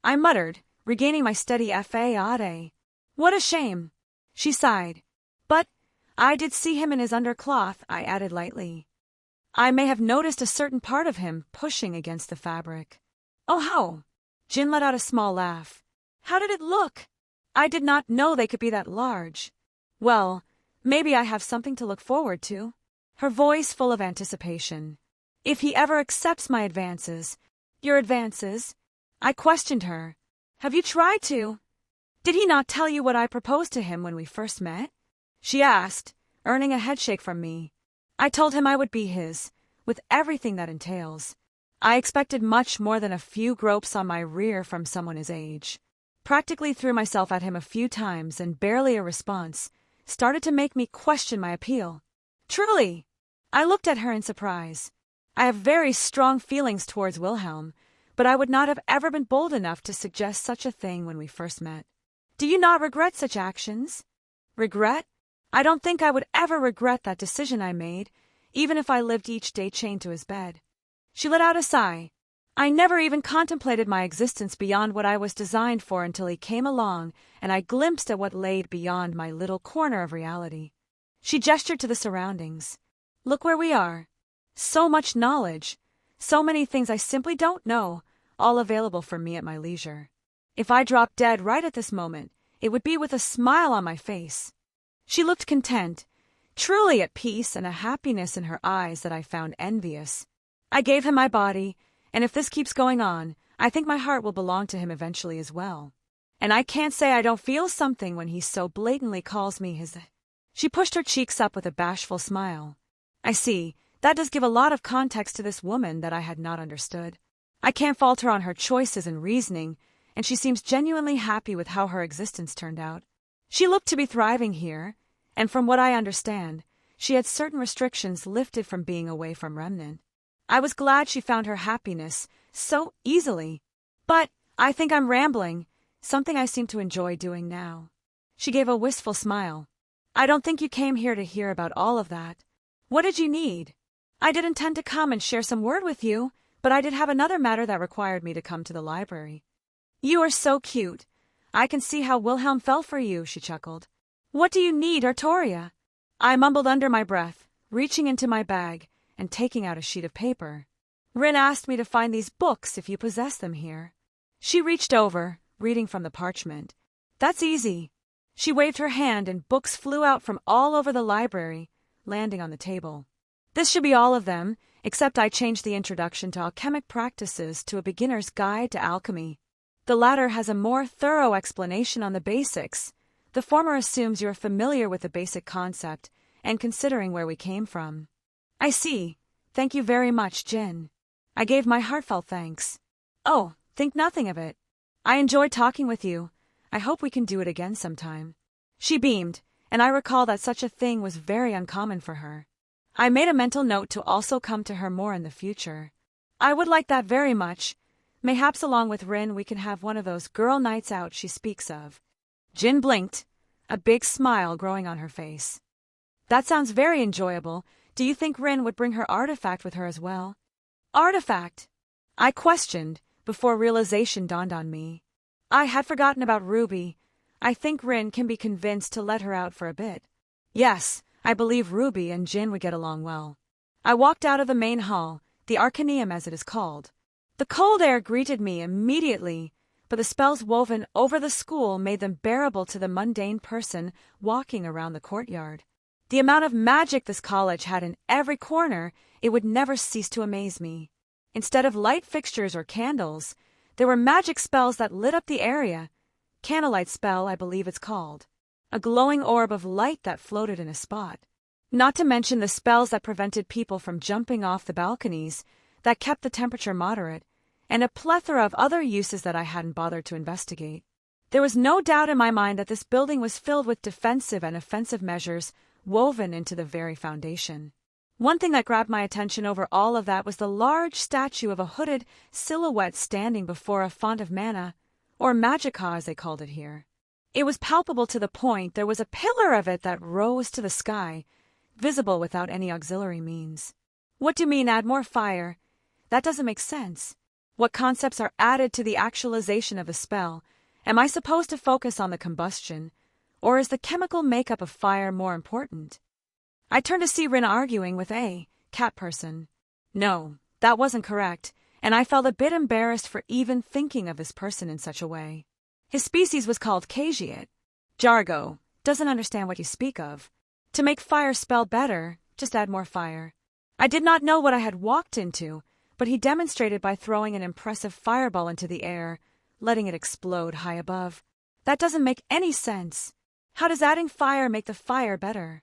Speaker 1: I muttered, regaining my steady fa. What a shame. She sighed. But I did see him in his undercloth, I added lightly. I may have noticed a certain part of him pushing against the fabric. Oh how? Jin let out a small laugh. How did it look? I did not know they could be that large. Well, maybe I have something to look forward to. Her voice full of anticipation. If he ever accepts my advances. Your advances? I questioned her. Have you tried to? Did he not tell you what I proposed to him when we first met? She asked, earning a headshake from me. I told him I would be his, with everything that entails. I expected much more than a few gropes on my rear from someone his age. Practically threw myself at him a few times and barely a response started to make me question my appeal. Truly! I looked at her in surprise. I have very strong feelings towards Wilhelm, but I would not have ever been bold enough to suggest such a thing when we first met. Do you not regret such actions? Regret? I don't think I would ever regret that decision I made, even if I lived each day chained to his bed. She let out a sigh. I never even contemplated my existence beyond what I was designed for until he came along and I glimpsed at what lay beyond my little corner of reality. She gestured to the surroundings. Look where we are. So much knowledge. So many things I simply don't know, all available for me at my leisure. If I dropped dead right at this moment, it would be with a smile on my face. She looked content, truly at peace, and a happiness in her eyes that I found envious. I gave him my body, and if this keeps going on, I think my heart will belong to him eventually as well. And I can't say I don't feel something when he so blatantly calls me his... She pushed her cheeks up with a bashful smile. I see, that does give a lot of context to this woman that I had not understood. I can't fault her on her choices and reasoning, and she seems genuinely happy with how her existence turned out. She looked to be thriving here, and from what I understand, she had certain restrictions lifted from being away from Remnant. I was glad she found her happiness so easily. But I think I'm rambling, something I seem to enjoy doing now. She gave a wistful smile. I don't think you came here to hear about all of that. What did you need? I did intend to come and share some word with you, but I did have another matter that required me to come to the library. You are so cute. I can see how Wilhelm fell for you, she chuckled. What do you need, Artoria? I mumbled under my breath, reaching into my bag and taking out a sheet of paper. Rin asked me to find these books if you possess them here. She reached over, reading from the parchment. That's easy. She waved her hand and books flew out from all over the library, landing on the table. This should be all of them, except I changed the introduction to alchemic practices to a beginner's guide to alchemy. The latter has a more thorough explanation on the basics. The former assumes you're familiar with the basic concept and considering where we came from. I see. Thank you very much, Jin. I gave my heartfelt thanks. Oh, think nothing of it. I enjoyed talking with you. I hope we can do it again sometime. She beamed, and I recall that such a thing was very uncommon for her. I made a mental note to also come to her more in the future. I would like that very much. Mayhaps along with Rin we can have one of those girl nights out she speaks of. Jin blinked, a big smile growing on her face. That sounds very enjoyable. Do you think Rin would bring her artifact with her as well? Artifact? I questioned, before realization dawned on me. I had forgotten about Ruby. I think Rin can be convinced to let her out for a bit. Yes, I believe Ruby and Jin would get along well. I walked out of the main hall, the Arcaneum as it is called. The cold air greeted me immediately, but the spells woven over the school made them bearable to the mundane person walking around the courtyard. The amount of magic this college had in every corner, it would never cease to amaze me. Instead of light fixtures or candles, there were magic spells that lit up the area. Candlelight spell, I believe it's called. A glowing orb of light that floated in a spot. Not to mention the spells that prevented people from jumping off the balconies, that kept the temperature moderate, and a plethora of other uses that I hadn't bothered to investigate. There was no doubt in my mind that this building was filled with defensive and offensive measures woven into the very foundation. One thing that grabbed my attention over all of that was the large statue of a hooded silhouette standing before a font of mana, or magica as they called it here. It was palpable to the point there was a pillar of it that rose to the sky, visible without any auxiliary means. What do you mean add more fire? That doesn't make sense. What concepts are added to the actualization of the spell? Am I supposed to focus on the combustion, or is the chemical makeup of fire more important? I turned to see Rin arguing with a cat person. No, that wasn't correct, and I felt a bit embarrassed for even thinking of this person in such a way. His species was called Cagiate. Jargo doesn't understand what you speak of. To make fire spell better, just add more fire. I did not know what I had walked into, but he demonstrated by throwing an impressive fireball into the air, letting it explode high above. That doesn't make any sense. How does adding fire make the fire better?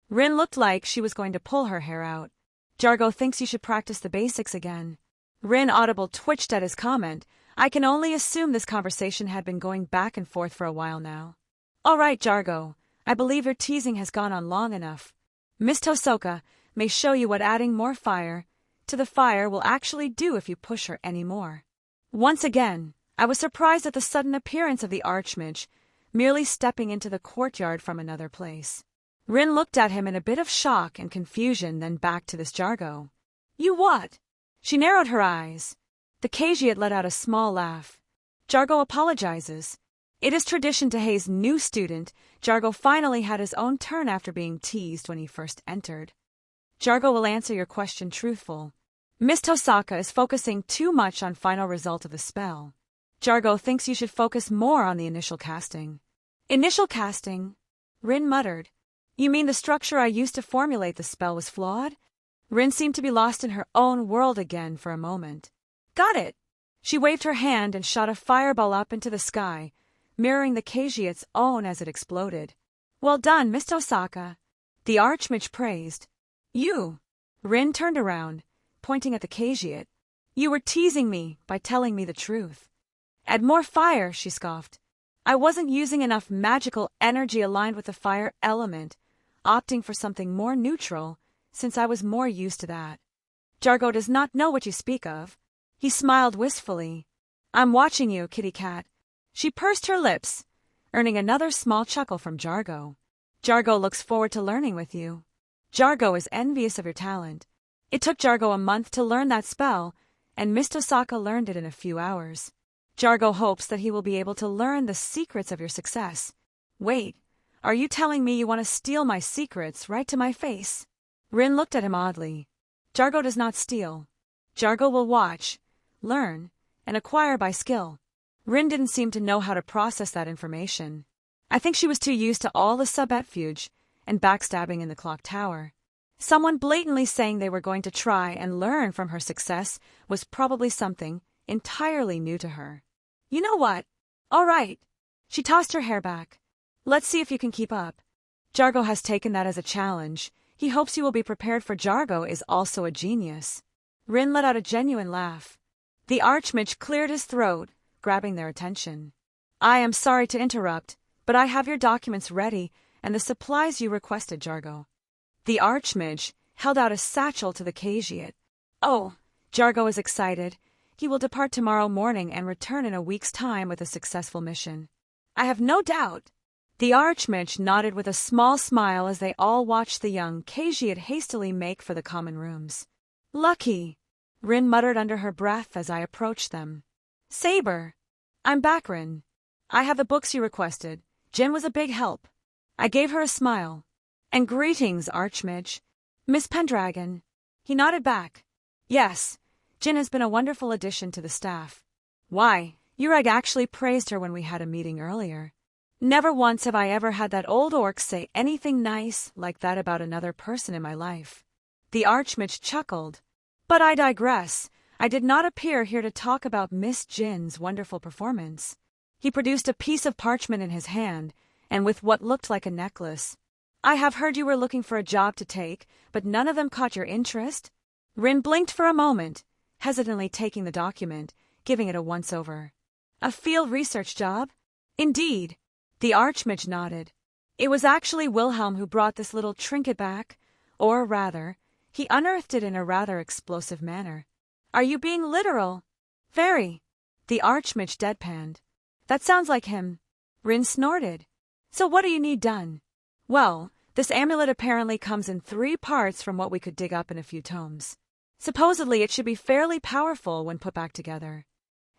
Speaker 1: Rin looked like she was going to pull her hair out. Jargo thinks you should practice the basics again. Rin audible twitched at his comment. I can only assume this conversation had been going back and forth for a while now. All right, Jargo. I believe your teasing has gone on long enough. Miss Tosoka may show you what adding more fire to the fire will actually do if you push her any more. Once again, I was surprised at the sudden appearance of the Archmage, merely stepping into the courtyard from another place. Rin looked at him in a bit of shock and confusion, then back to this Jargo. You what? She narrowed her eyes. The Cagiate let out a small laugh. Jargo apologizes. It is tradition to haze new student. Jargo finally had his own turn after being teased when he first entered. Jargo will answer your question truthful. Miss Tosaka is focusing too much on final result of the spell. Jargo thinks you should focus more on the initial casting. Initial casting? Rin muttered. You mean the structure I used to formulate the spell was flawed? Rin seemed to be lost in her own world again for a moment. Got it! She waved her hand and shot a fireball up into the sky, mirroring the Cagiate's own as it exploded. Well done, Miss Tosaka. The Archmage praised. You! Rin turned around, pointing at the Cagiate. You were teasing me by telling me the truth. Add more fire, she scoffed. I wasn't using enough magical energy aligned with the fire element, opting for something more neutral, since I was more used to that. Jargo does not know what you speak of. He smiled wistfully. I'm watching you, kitty cat. She pursed her lips, earning another small chuckle from Jargo. Jargo looks forward to learning with you. Jargo is envious of your talent. It took Jargo a month to learn that spell, and Miss Tosaka learned it in a few hours. Jargo hopes that he will be able to learn the secrets of your success. Wait, are you telling me you want to steal my secrets right to my face? Rin looked at him oddly. Jargo does not steal. Jargo will watch, learn, and acquire by skill. Rin didn't seem to know how to process that information. I think she was too used to all the subterfuge and backstabbing in the clock tower. Someone blatantly saying they were going to try and learn from her success was probably something entirely new to her. You know what? All right. She tossed her hair back. Let's see if you can keep up. Jargo has taken that as a challenge. He hopes you will be prepared, for Jargo is also a genius. Rin let out a genuine laugh. The Archmage cleared his throat, grabbing their attention. I am sorry to interrupt, but I have your documents ready and the supplies you requested, Jargo. The Archmage held out a satchel to the Cagiate. Oh, Jargo is excited. He will depart tomorrow morning and return in a week's time with a successful mission. I have no doubt. The Archmage nodded with a small smile as they all watched the young Cagiate hastily make for the common rooms. Lucky, Rin muttered under her breath as I approached them. Saber. I'm back, Rin. I have the books you requested. Jin was a big help. I gave her a smile. And greetings, Archmage. Miss Pendragon. He nodded back. Yes, Jin has been a wonderful addition to the staff. Why, Ureg actually praised her when we had a meeting earlier. Never once have I ever had that old orc say anything nice like that about another person in my life. The Archmage chuckled. But I digress. I did not appear here to talk about Miss Jin's wonderful performance. He produced a piece of parchment in his hand, and with what looked like a necklace. I have heard you were looking for a job to take, but none of them caught your interest. Rin blinked for a moment, hesitantly taking the document, giving it a once-over. A field research job? Indeed. The Archmage nodded. It was actually Wilhelm who brought this little trinket back, or rather, he unearthed it in a rather explosive manner. Are you being literal? Very. The Archmage deadpanned. That sounds like him. Rin snorted. So what do you need done? Well, this amulet apparently comes in 3 parts from what we could dig up in a few tomes. Supposedly it should be fairly powerful when put back together.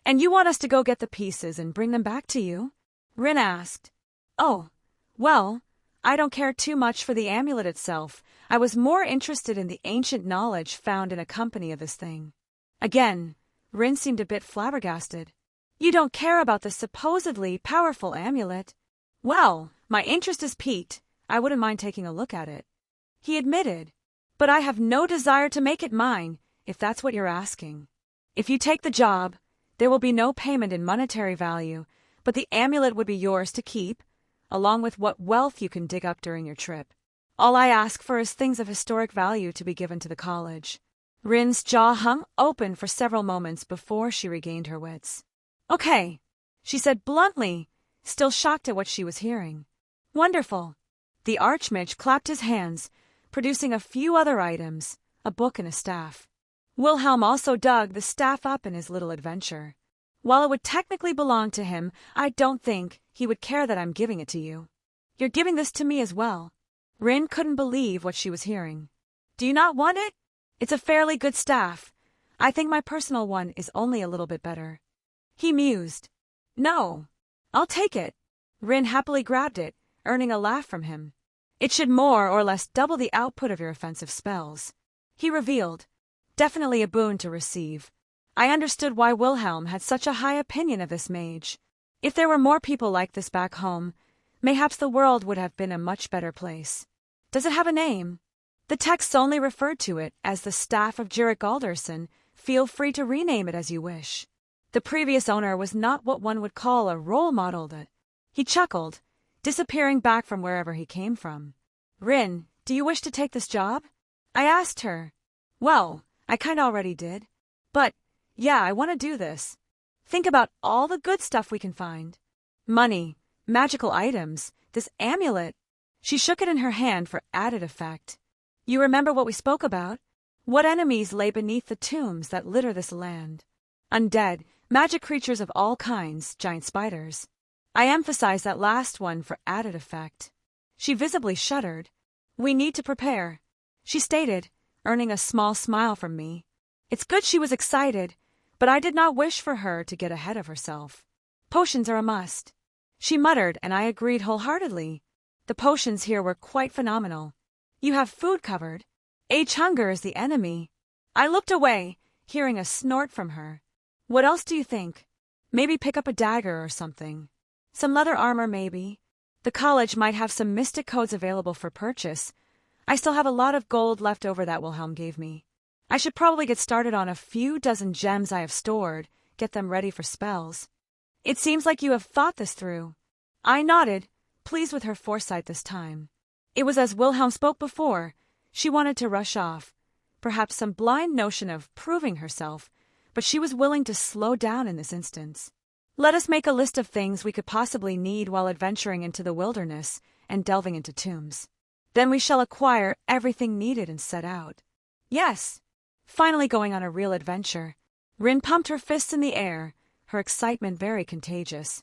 Speaker 1: And you want us to go get the pieces and bring them back to you? Rin asked. Oh, well, I don't care too much for the amulet itself. I was more interested in the ancient knowledge found in a company of this thing. Again, Rin seemed a bit flabbergasted. You don't care about the supposedly powerful amulet? Well, my interest is piqued. I wouldn't mind taking a look at it. He admitted. But I have no desire to make it mine, if that's what you're asking. If you take the job, there will be no payment in monetary value, but the amulet would be yours to keep, along with what wealth you can dig up during your trip. All I ask for is things of historic value to be given to the college. Rin's jaw hung open for several moments before she regained her wits. Okay, she said bluntly, still shocked at what she was hearing. Wonderful. The Archmage clapped his hands, producing a few other items, a book and a staff. Wilhelm also dug the staff up in his little adventure. While it would technically belong to him, I don't think he would care that I'm giving it to you. You're giving this to me as well. Rin couldn't believe what she was hearing. Do you not want it? It's a fairly good staff. I think my personal one is only a little bit better. He mused. No. I'll take it. Rin happily grabbed it, earning a laugh from him. It should more or less double the output of your offensive spells. He revealed. Definitely a boon to receive. I understood why Wilhelm had such a high opinion of this mage. If there were more people like this back home, mayhaps the world would have been a much better place. Does it have a name? The text only referred to it as the Staff of Jurek Alderson. Feel free to rename it as you wish. The previous owner was not what one would call a role model. He chuckled, disappearing back from wherever he came from. Rin, do you wish to take this job? I asked her. Well, I kinda already did. But, yeah, I want to do this. Think about all the good stuff we can find. Money, magical items, this amulet. She shook it in her hand for added effect. You remember what we spoke about? What enemies lay beneath the tombs that litter this land? Undead, magic creatures of all kinds, giant spiders. I emphasized that last one for added effect. She visibly shuddered. We need to prepare, she stated, earning a small smile from me. It's good she was excited, but I did not wish for her to get ahead of herself. Potions are a must, she muttered, and I agreed wholeheartedly. The potions here were quite phenomenal. You have food covered. Age hunger is the enemy. I looked away, hearing a snort from her. What else do you think? Maybe pick up a dagger or something. Some leather armor, maybe. The college might have some mystic codes available for purchase. I still have a lot of gold left over that Wilhelm gave me. I should probably get started on a few dozen gems I have stored, get them ready for spells. It seems like you have thought this through. I nodded, pleased with her foresight this time. It was as Wilhelm spoke before. She wanted to rush off, perhaps some blind notion of proving herself, but she was willing to slow down in this instance. Let us make a list of things we could possibly need while adventuring into the wilderness and delving into tombs. Then we shall acquire everything needed and set out. Yes, finally going on a real adventure. Rin pumped her fists in the air, her excitement very contagious.